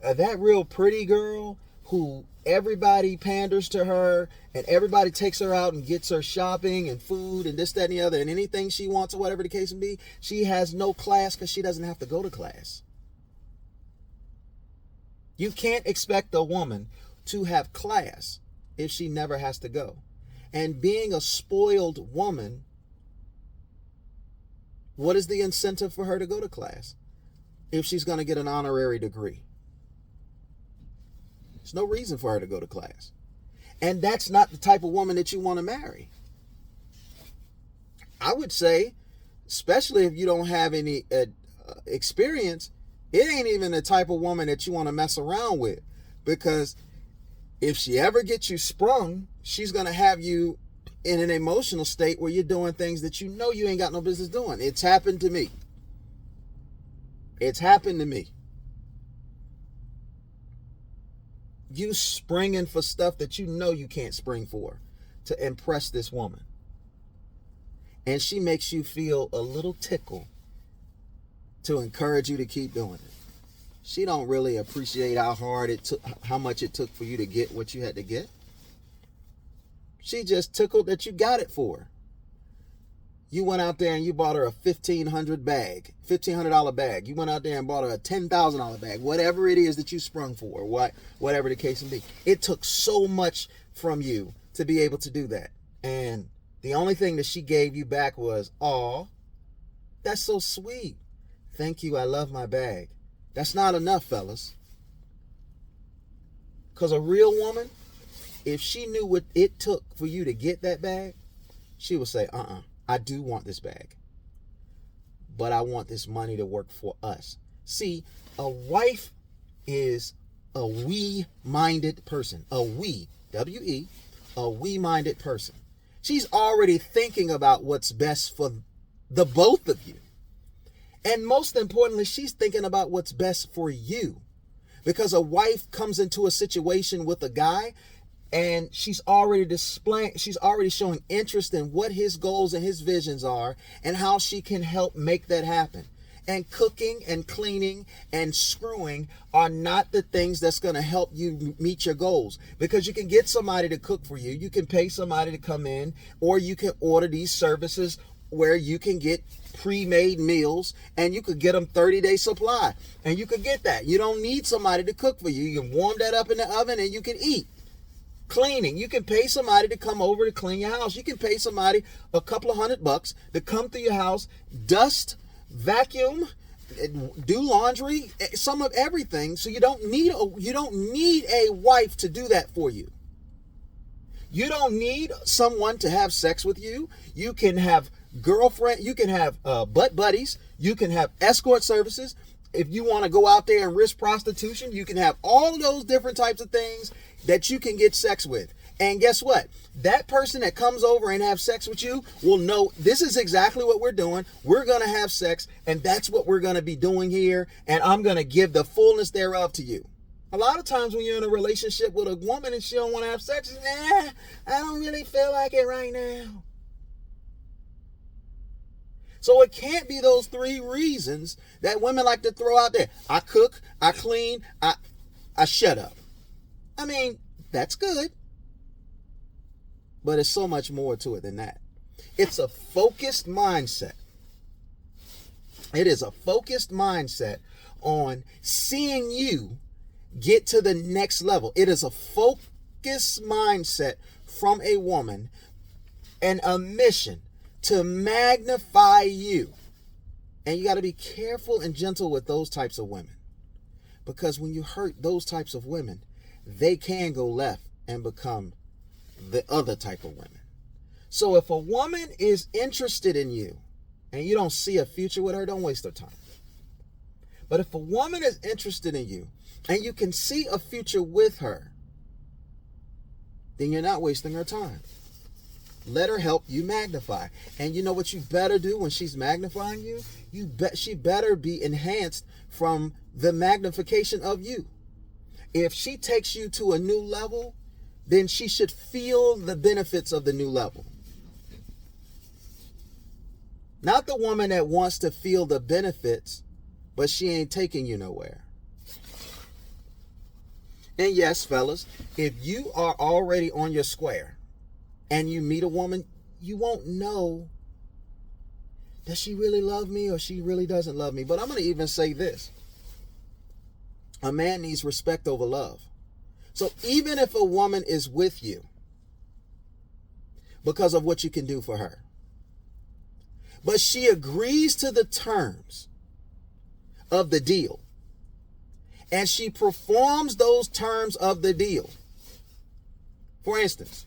That real pretty girl who everybody panders to her and everybody takes her out and gets her shopping and food and this, that, and the other, and anything she wants or whatever the case may be, she has no class because she doesn't have to go to class. You can't expect a woman to have class if she never has to go. And being a spoiled woman, what is the incentive for her to go to class if she's going to get an honorary degree? There's no reason for her to go to class. And that's not the type of woman that you want to marry. I would say, especially if you don't have any experience, it ain't even the type of woman that you want to mess around with. Because if she ever gets you sprung, she's going to have you in an emotional state where you're doing things that you know you ain't got no business doing. It's happened to me. It's happened to me. You springing for stuff that you know you can't spring for to impress this woman. And she makes you feel a little tickle to encourage you to keep doing it. She don't really appreciate how hard it took, how much it took for you to get what you had to get. She just tickled that you got it for her. You went out there and you bought her a $1,500 bag. You went out there and bought her a $10,000 bag, whatever it is that you sprung for, whatever the case may be. It took so much from you to be able to do that. And the only thing that she gave you back was, "Aw, that's so sweet. Thank you, I love my bag. That's not enough, fellas. Because a real woman, if she knew what it took for you to get that bag, she would say, I do want this bag, but I want this money to work for us. See, a wife is a we-minded person. A we, W-E, a we-minded person. She's already thinking about what's best for the both of you. And most importantly, she's thinking about what's best for you. Because a wife comes into a situation with a guy and she's already showing interest in what his goals and his visions are and how she can help make that happen. And cooking and cleaning and screwing are not the things that's going to help you meet your goals. Because you can get somebody to cook for you. You can pay somebody to come in, or you can order these services where you can get pre-made meals and you could get them 30-day supply. And you could get that. You don't need somebody to cook for you. You can warm that up in the oven and you can eat. Cleaning, you can pay somebody to come over to clean your house. You can pay somebody a couple of $100 to come through your house, dust, vacuum, do laundry, some of everything. So you don't need a wife to do that for you. You don't need someone to have sex with you. You can have girlfriend, you can have butt buddies, you can have escort services. If you want to go out there and risk prostitution, you can have all of those different types of things that you can get sex with. And guess what? That person that comes over and have sex with you will know this is exactly what we're doing. We're going to have sex, and that's what we're going to be doing here, and I'm going to give the fullness thereof to you. A lot of times when you're in a relationship with a woman and she don't want to have sex, I don't really feel like it right now. So it can't be those three reasons that women like to throw out there. I cook, I clean, I shut up. I mean, that's good. But there's so much more to it than that. It's a focused mindset. It is a focused mindset on seeing you get to the next level. It is a focused mindset from a woman and a mission to magnify you. And you got to be careful and gentle with those types of women. Because when you hurt those types of women, they can go left and become the other type of women. So if a woman is interested in you and you don't see a future with her, don't waste her time. But if a woman is interested in you and you can see a future with her, then you're not wasting her time. Let her help you magnify. And you know what you better do when she's magnifying you? She better be enhanced from the magnification of you. If she takes you to a new level, then she should feel the benefits of the new level. Not the woman that wants to feel the benefits, but she ain't taking you nowhere. And yes, fellas, if you are already on your square and you meet a woman, you won't know, does she really love me or she really doesn't love me? But I'm going to even say this. A man needs respect over love. So even if a woman is with you because of what you can do for her, but she agrees to the terms of the deal, and she performs those terms of the deal. For instance,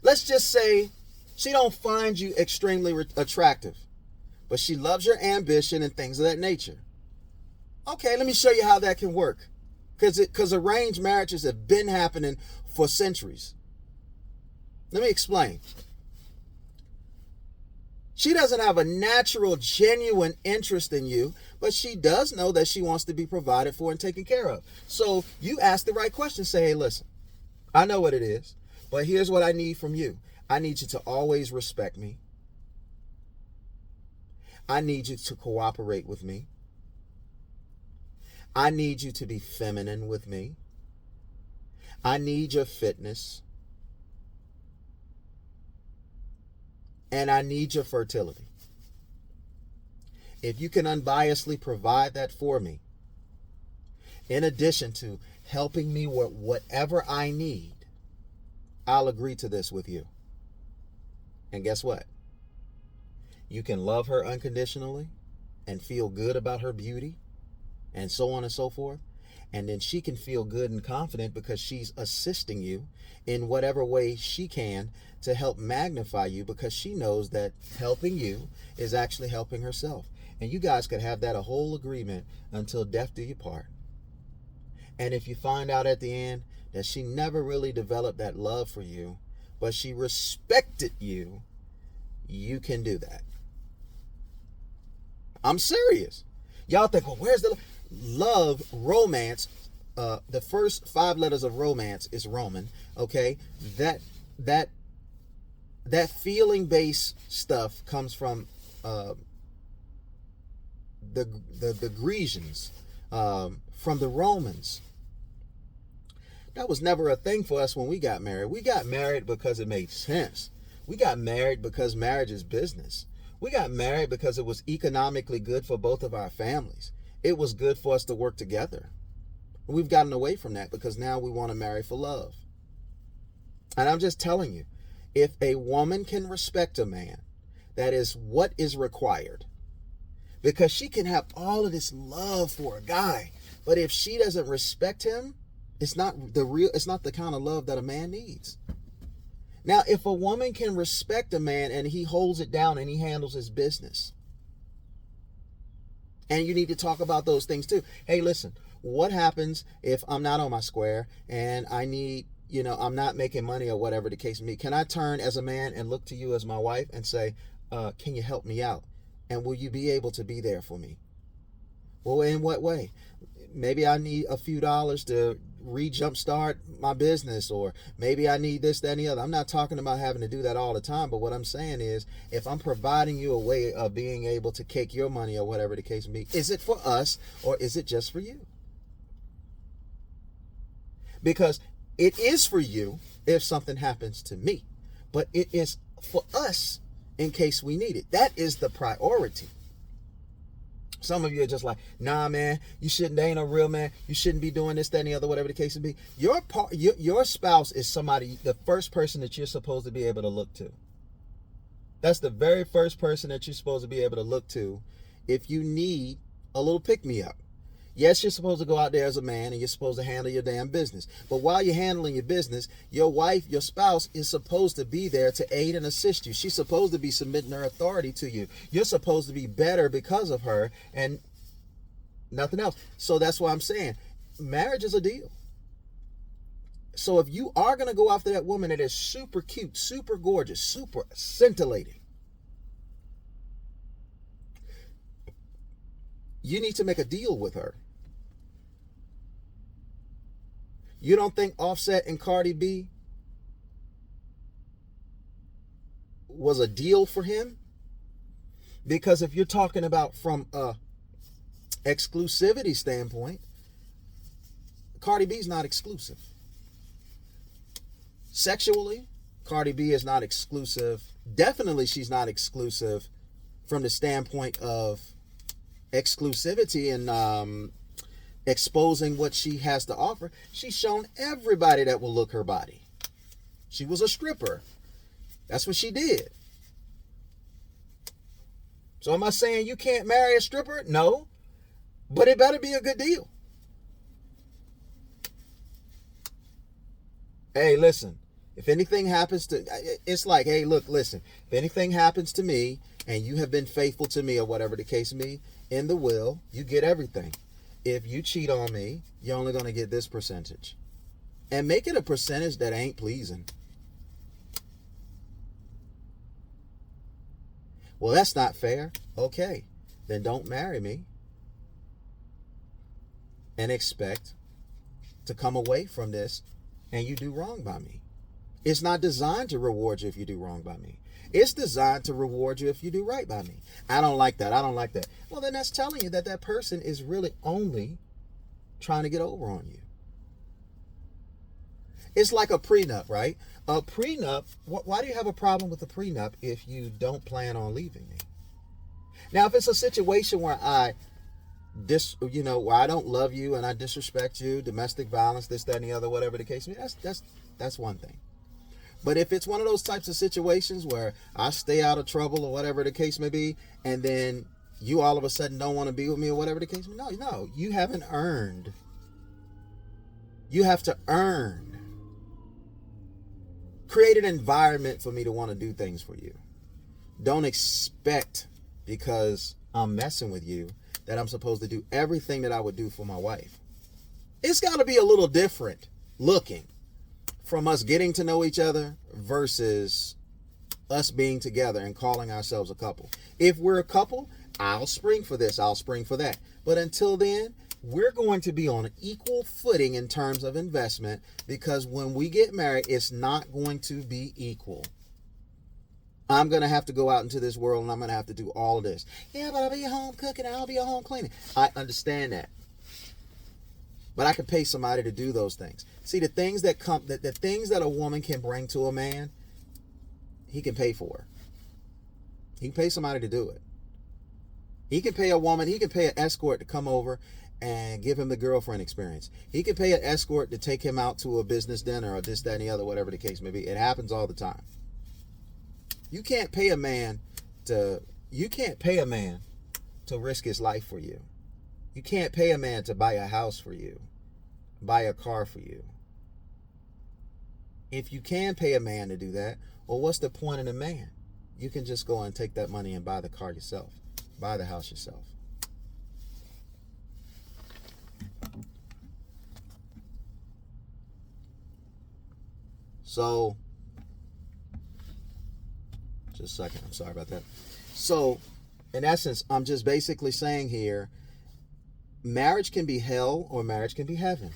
let's just say she don't find you extremely attractive, but she loves your ambition and things of that nature. Okay, let me show you how that can work. Because arranged marriages have been happening for centuries. Let me explain. She doesn't have a natural, genuine interest in you, but she does know that she wants to be provided for and taken care of. So you ask the right question. Say, hey, listen, I know what it is, but here's what I need from you. I need you to always respect me. I need you to cooperate with me. I need you to be feminine with me. I need your fitness. And I need your fertility. If you can unbiasedly provide that for me, in addition to helping me with whatever I need, I'll agree to this with you. And guess what? You can love her unconditionally. and feel good about her beauty and so on and so forth. And then she can feel good and confident because she's assisting you in whatever way she can to help magnify you, because she knows that helping you is actually helping herself. And you guys could have that a whole agreement until death do you part. And if you find out at the end that she never really developed that love for you, but she respected you, you can do that. I'm serious. Y'all think, well, where's the love, romance? The first 5 letters of romance is Roman. Okay, that feeling-based stuff comes from the Grecians, from the Romans. That was never a thing for us when we got married. We got married because it made sense. We got married because marriage is business. We got married because it was economically good for both of our families. It was good for us to work together. We've gotten away from that because now we want to marry for love. And I'm just telling you, if a woman can respect a man, that is what is required. Because she can have all of this love for a guy, but if she doesn't respect him, it's not the kind of love that a man needs. Now, if a woman can respect a man and he holds it down and he handles his business, and you need to talk about those things too. Hey, listen, what happens if I'm not on my square and I need, I'm not making money or whatever the case may be? Can I turn as a man and look to you as my wife and say, can you help me out? And will you be able to be there for me? Well, in what way? Maybe I need a few dollars to jumpstart my business, or maybe I need this, that, and the other. I'm not talking about having to do that all the time, but what I'm saying is, if I'm providing you a way of being able to take your money or whatever the case may be, is it for us or is it just for you? Because it is for you if something happens to me, but it is for us in case we need it. That is the priority. Some of you are just like, nah, man, they ain't a real man. You shouldn't be doing this, that, and the other, whatever the case may be. Your spouse is the first person that you're supposed to be able to look to. That's the very first person that you're supposed to be able to look to if you need a little pick-me-up. Yes, you're supposed to go out there as a man and you're supposed to handle your damn business. But while you're handling your business, your wife, your spouse is supposed to be there to aid and assist you. She's supposed to be submitting her authority to you. You're supposed to be better because of her and nothing else. So that's why I'm saying marriage is a deal. So if you are going to go after that woman that is super cute, super gorgeous, super scintillating, you need to make a deal with her. You don't think Offset and Cardi B was a deal for him? Because if you're talking about from a exclusivity standpoint, Cardi B's not exclusive. Sexually, Cardi B is not exclusive. Definitely she's not exclusive from the standpoint of exclusivity and exposing what she has to offer. She's shown everybody that will look her body. She was a stripper. That's what she did. So am I saying you can't marry a stripper? No. But it better be a good deal. Hey, listen. If anything happens to... It's like, hey, look, listen. If anything happens to me and you have been faithful to me or whatever the case may be, in the will, you get everything. If you cheat on me, you're only going to get this percentage. And make it a percentage that ain't pleasing. Well, that's not fair. Okay, then don't marry me and expect to come away from this and you do wrong by me. It's not designed to reward you if you do wrong by me. It's designed to reward you if you do right by me. I don't like that. I don't like that. Well, then that's telling you that that person is really only trying to get over on you. It's like a prenup, right? A prenup, why do you have a problem with a prenup if you don't plan on leaving me? Now, if it's a situation where where I don't love you and I disrespect you, domestic violence, this, that, and the other, whatever the case may be, that's one thing. But if it's one of those types of situations where I stay out of trouble or whatever the case may be, and then you all of a sudden don't want to be with me or whatever the case may be. No, you haven't earned. You have to earn. Create an environment for me to want to do things for you. Don't expect, because I'm messing with you, that I'm supposed to do everything that I would do for my wife. It's got to be a little different looking from us getting to know each other versus us being together and calling ourselves a couple. If we're a couple, I'll spring for this, I'll spring for that. But until then, we're going to be on an equal footing in terms of investment, because when we get married, it's not going to be equal. I'm going to have to go out into this world and I'm going to have to do all of this. Yeah, but I'll be home cooking, I'll be at home cleaning. I understand that. But I can pay somebody to do those things. See, the things that a woman can bring to a man, he can pay for. He can pay somebody to do it. He can pay a woman, he can pay an escort to come over and give him the girlfriend experience. He can pay an escort to take him out to a business dinner or this, that, and the other, whatever the case may be. It happens all the time. You can't pay a man to risk his life for you. You can't pay a man to buy a house for you, buy a car for you. If you can pay a man to do that, well, what's the point in a man? You can just go and take that money and buy the car yourself, buy the house yourself. So, just a second, I'm sorry about that. So, in essence, I'm just basically saying here, marriage can be hell or marriage can be heaven.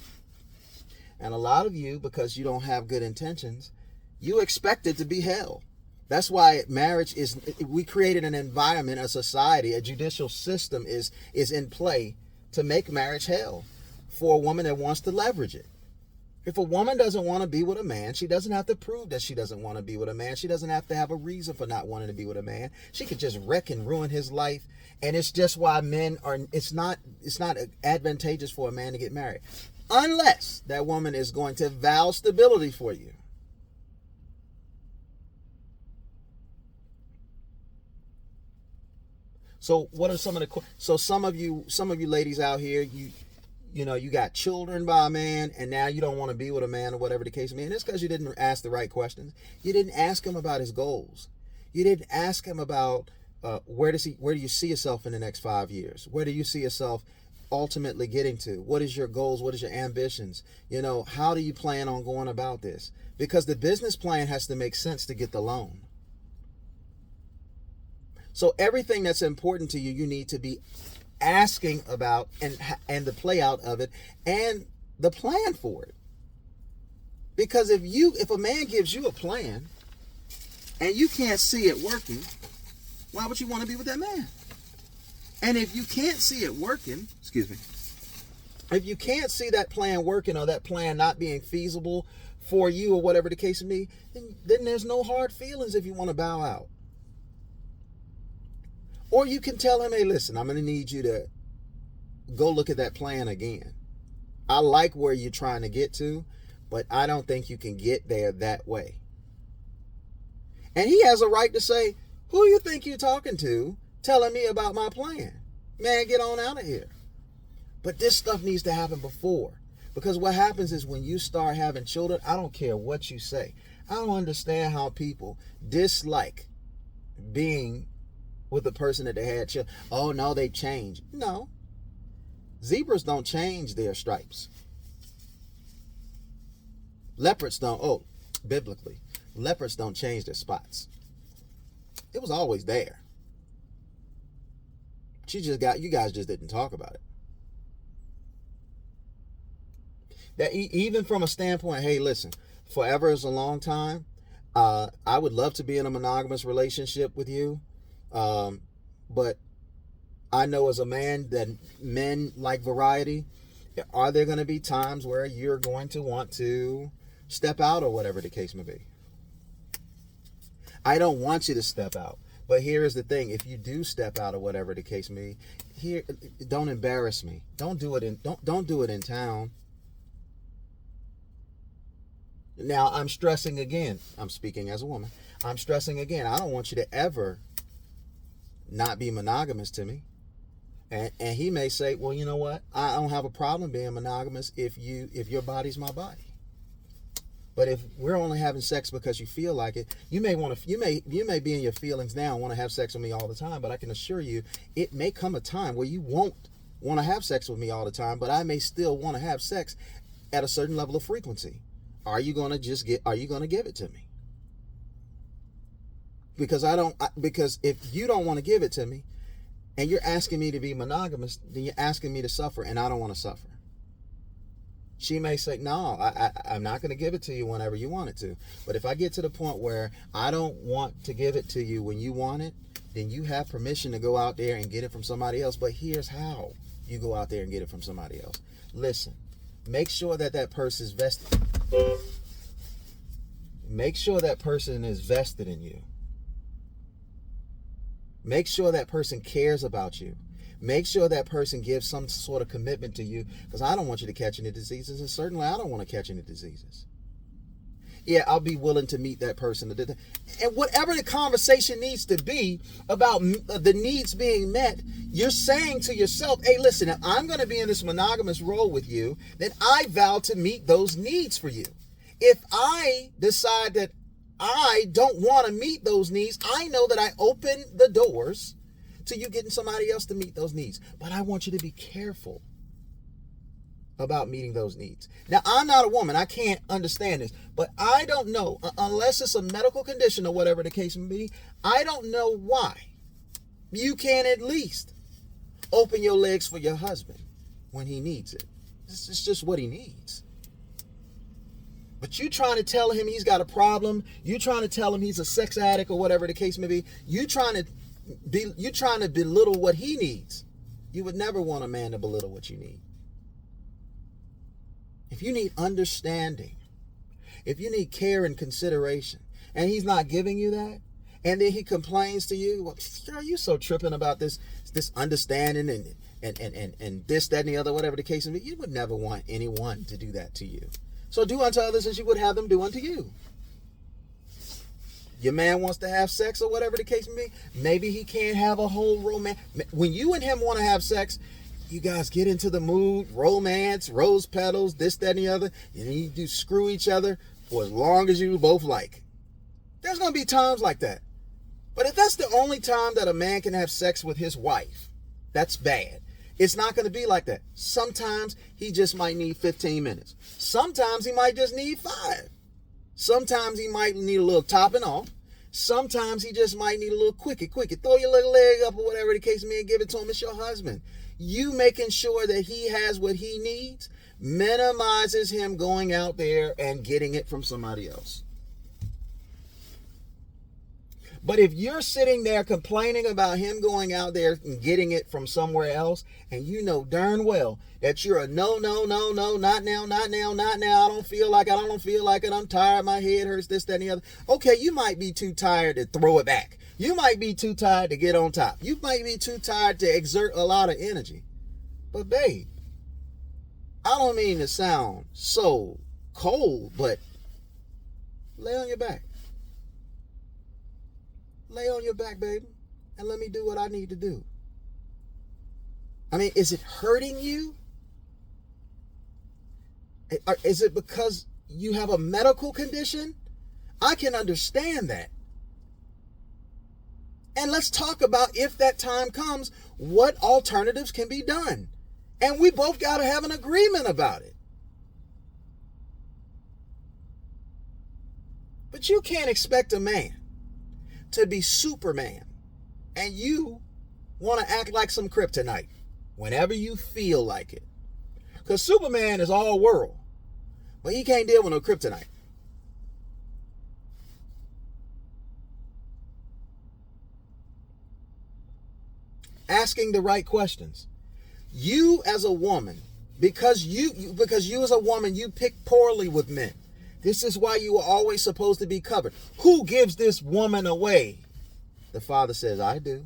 And a lot of you, because you don't have good intentions, you expect it to be hell. That's why marriage is, we created an environment, a society, a judicial system is in play to make marriage hell for a woman that wants to leverage it. If a woman doesn't want to be with a man, she doesn't have to prove that she doesn't want to be with a man. She doesn't have to have a reason for not wanting to be with a man. She could just wreck and ruin his life. And it's just why it's not advantageous for a man to get married. Unless that woman is going to vow stability for you. So what are some of the, so some of you ladies out here, you know, you got children by a man and now you don't want to be with a man or whatever the case may be. And it's because you didn't ask the right questions. You didn't ask him about his goals. You didn't ask him about where do you see yourself in the next 5 years? Where do you see yourself ultimately getting to? What is your goals? What is your ambitions? You know, how do you plan on going about this? Because the business plan has to make sense to get the loan. So everything that's important to you, you need to be asking about and the play out of it and the plan for it. Because if a man gives you a plan and you can't see it working, why would you want to be with that man? And if you can't see it working, if you can't see that plan working or that plan not being feasible for you or whatever the case may be, then there's no hard feelings if you want to bow out. Or you can tell him, hey, listen, I'm going to need you to go look at that plan again. I like where you're trying to get to, but I don't think you can get there that way. And he has a right to say, who you think you're talking to telling me about my plan? Man, get on out of here. But this stuff needs to happen before. Because what happens is when you start having children, I don't care what you say. I don't understand how people dislike being with the person that they had children. Oh, no, they changed. No. Zebras don't change their stripes. Leopards don't, biblically, leopards don't change their spots. It was always there. You guys just didn't talk about it. That even from a standpoint, hey, listen, forever is a long time. I would love to be in a monogamous relationship with you. But I know as a man that men like variety. Are there going to be times where you're going to want to step out or whatever the case may be? I don't want you to step out. But here is the thing. If you do step out or whatever the case may be, don't embarrass me. Don't do it in town. Now, I'm stressing again. I'm speaking as a woman. I'm stressing again. I don't want you to ever not be monogamous to me. And he may say, well, you know what? I don't have a problem being monogamous if your body's my body. But if we're only having sex because you feel like it, you may be in your feelings now and want to have sex with me all the time, but I can assure you it may come a time where you won't want to have sex with me all the time, but I may still want to have sex at a certain level of frequency. Are you going to give it to me? Because if you don't want to give it to me and you're asking me to be monogamous, then you're asking me to suffer, and I don't want to suffer. She may say, no, I'm not going to give it to you whenever you want it to. But if I get to the point where I don't want to give it to you when you want it, then you have permission to go out there and get it from somebody else. But here's how you go out there and get it from somebody else. Listen, make sure that person is vested. Make sure that person is vested in you. Make sure that person cares about you. Make sure that person gives some sort of commitment to you, because I don't want you to catch any diseases, and certainly I don't want to catch any diseases. Yeah, I'll be willing to meet that person. And whatever the conversation needs to be about the needs being met, you're saying to yourself, hey, listen, if I'm going to be in this monogamous role with you, then I vow to meet those needs for you. If I decide that I don't want to meet those needs, I know that I open the doors to you getting somebody else to meet those needs. But I want you to be careful about meeting those needs. Now, I'm not a woman. I can't understand this. But I don't know, unless it's a medical condition or whatever the case may be, I don't know why you can't at least open your legs for your husband when he needs it. This is just what he needs. But you trying to tell him he's got a problem, you trying to tell him he's a sex addict or whatever the case may be, you trying to belittle what he needs. You would never want a man to belittle what you need. If you need understanding, if you need care and consideration, and he's not giving you that, and then he complains to you, well, are you so tripping about this understanding and this, that, and the other, whatever the case may be, you would never want anyone to do that to you. So do unto others as you would have them do unto you. Your man wants to have sex or whatever the case may be. Maybe he can't have a whole romance. When you and him want to have sex, you guys get into the mood, romance, rose petals, this, that, and the other. And you do screw each other for as long as you both like. There's going to be times like that. But if that's the only time that a man can have sex with his wife, that's bad. It's not going to be like that. Sometimes he just might need 15 minutes. Sometimes he might just need 5. Sometimes he might need a little topping off. Sometimes he just might need a little quickie. Throw your little leg up or whatever the case may be and give it to him. It's your husband. You making sure that he has what he needs minimizes him going out there and getting it from somebody else. But if you're sitting there complaining about him going out there and getting it from somewhere else, and you know darn well that you're a no, not now, I don't feel like it, I'm tired, my head hurts, this, that, and the other. Okay, you might be too tired to throw it back. You might be too tired to get on top. You might be too tired to exert a lot of energy. But babe, I don't mean to sound so cold, but lay on your back. Lay on your back, baby, and let me do what I need to do. I mean, is it hurting you? Is it because you have a medical condition? I can understand that. And let's talk about, if that time comes, what alternatives can be done. And we both got to have an agreement about it. But you can't expect a man to be Superman and you want to act like some kryptonite whenever you feel like it. Because Superman is all world, but he can't deal with no kryptonite. Asking the right questions. You as a woman, because you as a woman, you pick poorly with men. This is why you are always supposed to be covered. Who gives this woman away? The Father says, I do.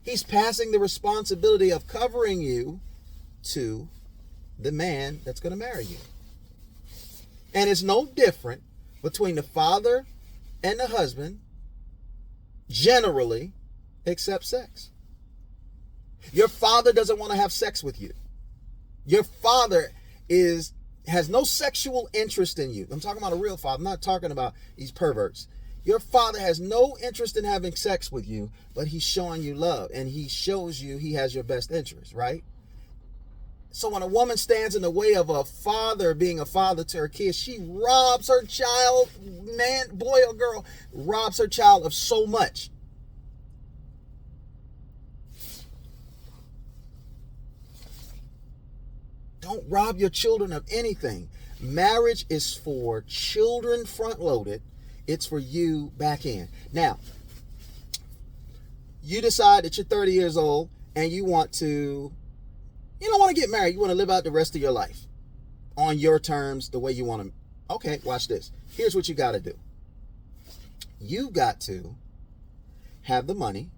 He's passing the responsibility of covering you to the man that's going to marry you. And it's no different between the father and the husband, generally, except sex. Your father doesn't want to have sex with you. Your father has no sexual interest in you. I'm talking about a real father. I'm not talking about these perverts. Your father has no interest in having sex with you, but he's showing you love, and he shows you he has your best interest, right? So when a woman stands in the way of a father being a father to her kids, she robs her child, man, boy or girl, robs her child of so much. Don't rob your children of anything. Marriage is for children front loaded. It's for you back end. Now, you decide that you're 30 years old and you don't want to get married. You want to live out the rest of your life on your terms, the way you want to. Okay, watch this. Here's what you got to do. You got to have the money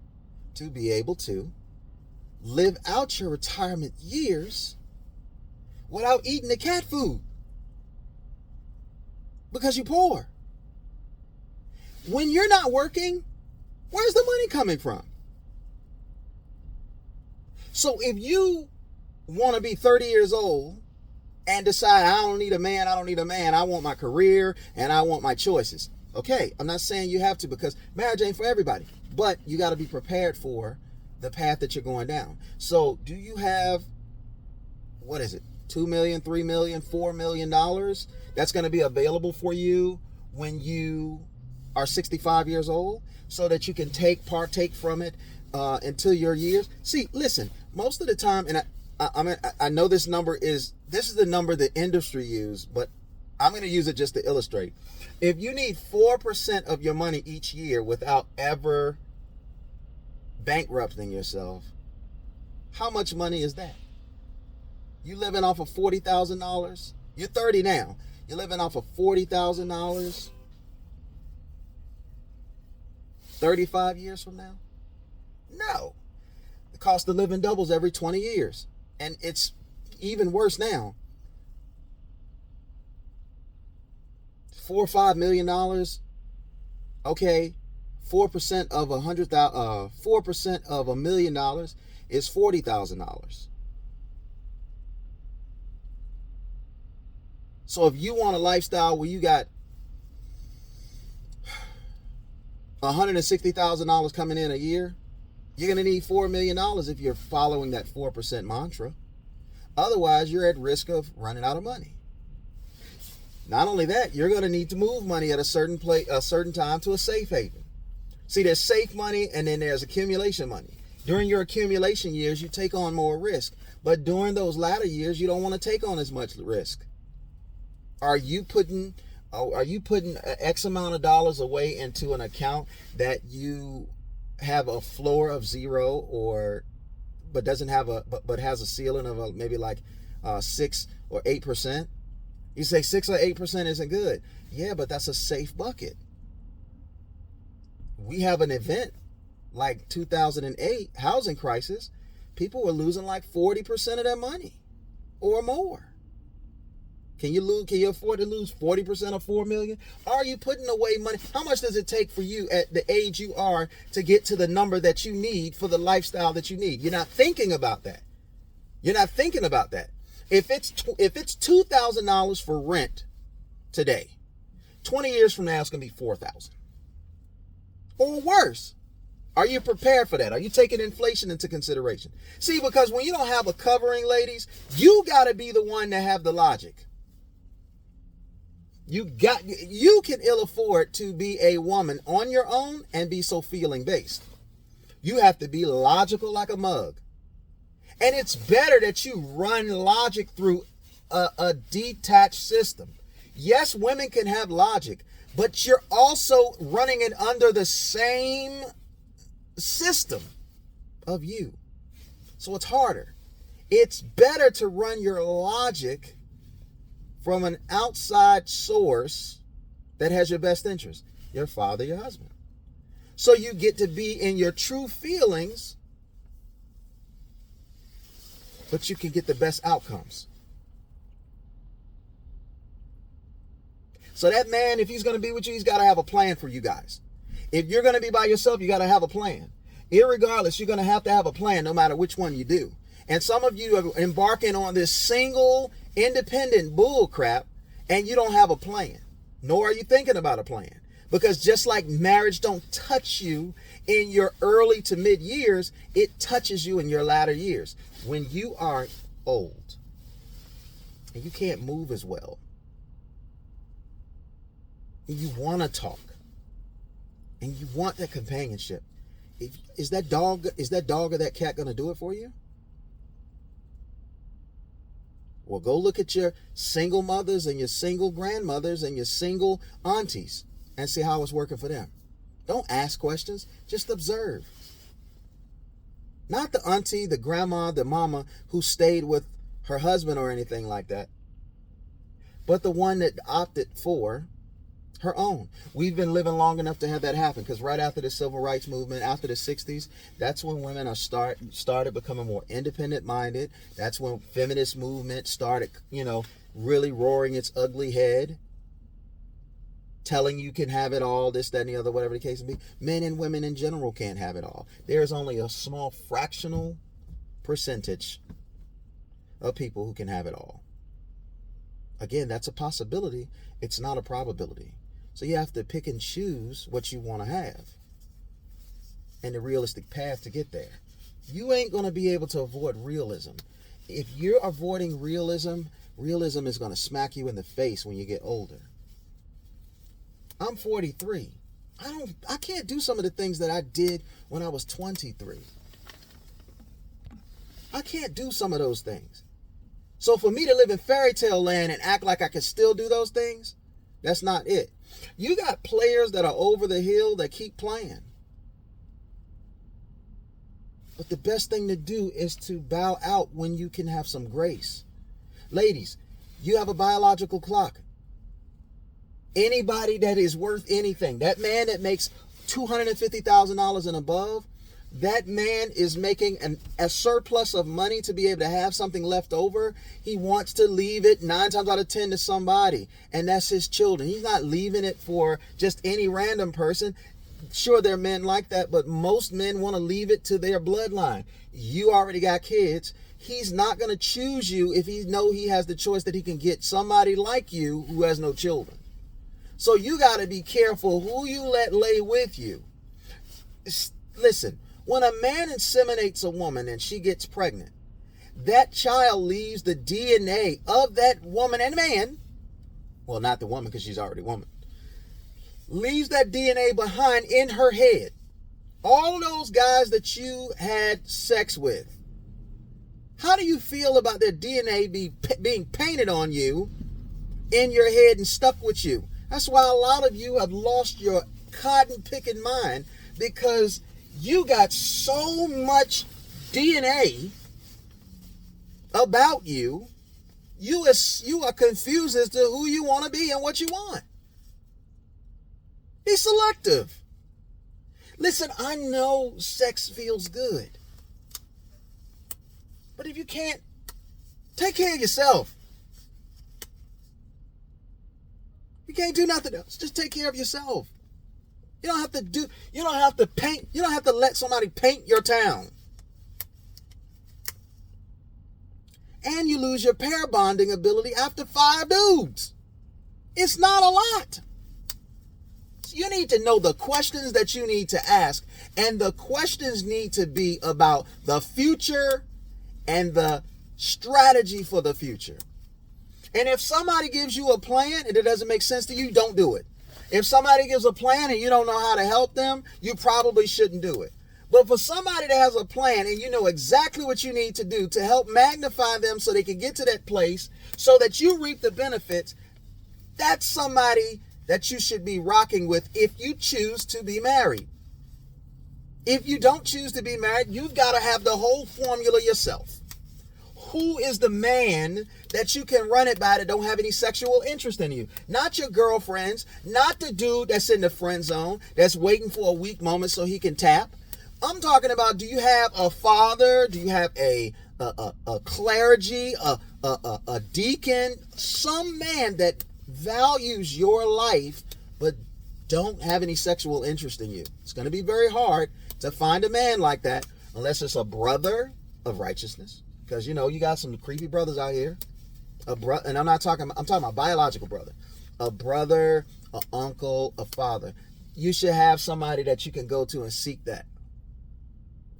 to be able to live out your retirement years without eating the cat food because you're poor. When you're not working, where's the money coming from? So if you want to be 30 years old and decide, I don't need a man, I want my career and I want my choices. Okay, I'm not saying you have to, because marriage ain't for everybody, but you got to be prepared for the path that you're going down. So do you have, what is it, $2 million, $3 million, $4 million that's going to be available for you when you are 65 years old, so that you can partake from it until your years? See, listen, most of the time, and I know this is the number the industry use, but I'm going to use it just to illustrate. If you need 4% of your money each year without ever bankrupting yourself, how much money is that? You living off of $40,000? You're 30 now. You're living off of $40,000 35 years from now? No. The cost of living doubles every 20 years. And it's even worse now. $4 or $5 million. Okay, 4% of $1 million is $40,000. So if you want a lifestyle where you got $160,000 coming in a year, you're going to need $4 million if you're following that 4% mantra. Otherwise, you're at risk of running out of money. Not only that, you're going to need to move money at a certain time to a safe haven. See, there's safe money and then there's accumulation money. During your accumulation years, you take on more risk. But during those latter years, you don't want to take on as much risk. Are you putting X amount of dollars away into an account that you have a floor of 0 but doesn't have but has a ceiling of maybe like 6 or 8%? You say 6 or 8% isn't good. Yeah, but that's a safe bucket. We have an event like 2008 housing crisis. People were losing like 40% of their money or more. Can you afford to lose 40% of $4 million? Are you putting away money? How much does it take for you at the age you are to get to the number that you need for the lifestyle that you need? You're not thinking about that. If it's $2,000 for rent today, 20 years from now it's going to be $4,000 or worse. Are you prepared for that? Are you taking inflation into consideration? See, because when you don't have a covering, ladies, you got to be the one to have the logic. You can ill afford to be a woman on your own and be so feeling based. You have to be logical like a mug. And it's better that you run logic through a detached system. Yes, women can have logic, but you're also running it under the same system of you. So it's harder. It's better to run your logic from an outside source that has your best interest, your father, your husband. So you get to be in your true feelings, but you can get the best outcomes. So that man, if he's going to be with you, he's got to have a plan for you guys. If you're going to be by yourself, you got to have a plan. Irregardless, you're going to have a plan no matter which one you do. And some of you are embarking on this single, independent bull crap, and you don't have a plan, nor are you thinking about a plan. Because just like marriage don't touch you in your early to mid years, it touches you in your latter years. When you are old and you can't move as well, and you want to talk, and you want that companionship, is that dog or that cat going to do it for you? Well, go look at your single mothers and your single grandmothers and your single aunties and see how it's working for them. Don't ask questions, just observe. Not the auntie, the grandma, the mama who stayed with her husband or anything like that, but the one that opted for her own. We've been living long enough to have that happen, because right after the civil rights movement, after the 60s, that's when women started becoming more independent minded. That's when feminist movement started, really roaring its ugly head, telling you can have it all, this, that, and the other, whatever the case may be. Men and women in general can't have it all. There is only a small fractional percentage of people who can have it all. Again, that's a possibility. It's not a probability. So you have to pick and choose what you want to have and the realistic path to get there. You ain't going to be able to avoid realism. If you're avoiding realism is going to smack you in the face when you get older. I'm 43. I can't do some of the things that I did when I was 23. I can't do some of those things. So for me to live in fairy tale land and act like I can still do those things, that's not it. You got players that are over the hill that keep playing. But the best thing to do is to bow out when you can have some grace. Ladies, you have a biological clock. Anybody that is worth anything, that man that makes $250,000 and above, that man is making a surplus of money to be able to have something left over. He wants to leave it 9 times out of 10 to somebody, and that's his children. He's not leaving it for just any random person. Sure, there are men like that, but most men want to leave it to their bloodline. You already got kids. He's not going to choose you if he knows he has the choice that he can get somebody like you who has no children. So you got to be careful who you let lay with you. Listen, when a man inseminates a woman and she gets pregnant, that child leaves the DNA of that woman and man. Well, not the woman, because she's already a woman. Leaves that DNA behind in her head. All those guys that you had sex with. How do you feel about their DNA being painted on you, in your head, and stuck with you? That's why a lot of you have lost your cotton picking mind, because you got so much DNA about you, you are confused as to who you want to be and what you want. Be selective. Listen, I know sex feels good, but if you can't, take care of yourself. You can't do nothing else. Just take care of yourself. You don't have to let somebody paint your town. And you lose your pair bonding ability after 5 dudes. It's not a lot. You need to know the questions that you need to ask, and the questions need to be about the future and the strategy for the future. And if somebody gives you a plan and it doesn't make sense to you, don't do it. If somebody gives a plan and you don't know how to help them, you probably shouldn't do it. But for somebody that has a plan and you know exactly what you need to do to help magnify them so they can get to that place so that you reap the benefits, that's somebody that you should be rocking with if you choose to be married. If you don't choose to be married, you've got to have the whole formula yourself. Who is the man that you can run it by that don't have any sexual interest in you? Not your girlfriends, not the dude that's in the friend zone, that's waiting for a weak moment so he can tap. I'm talking about, do you have a father? Do you have a clergy, a deacon, some man that values your life but don't have any sexual interest in you? It's going to be very hard to find a man like that, unless it's a brother of righteousness. Because, you know, you got some creepy brothers out here. And I'm talking about biological brother. A brother, an uncle, a father. You should have somebody that you can go to and seek that.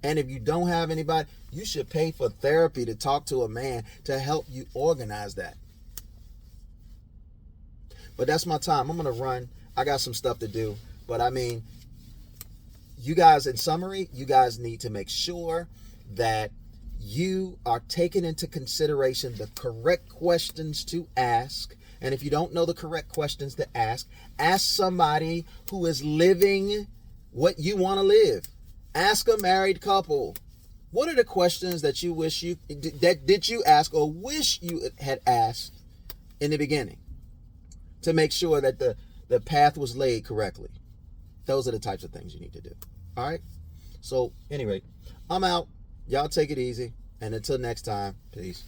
And if you don't have anybody, you should pay for therapy to talk to a man to help you organize that. But that's my time. I'm going to run. I got some stuff to do. But I mean, you guys, in summary, you guys need to make sure that you are taking into consideration the correct questions to ask. And if you don't know the correct questions to ask somebody who is living what you want to live. Ask a married couple. What are the questions that you wish you did you ask or wish you had asked in the beginning to make sure that the path was laid correctly? Those are the types of things you need to do. All right. So anyway, I'm out. Y'all take it easy. And until next time, peace.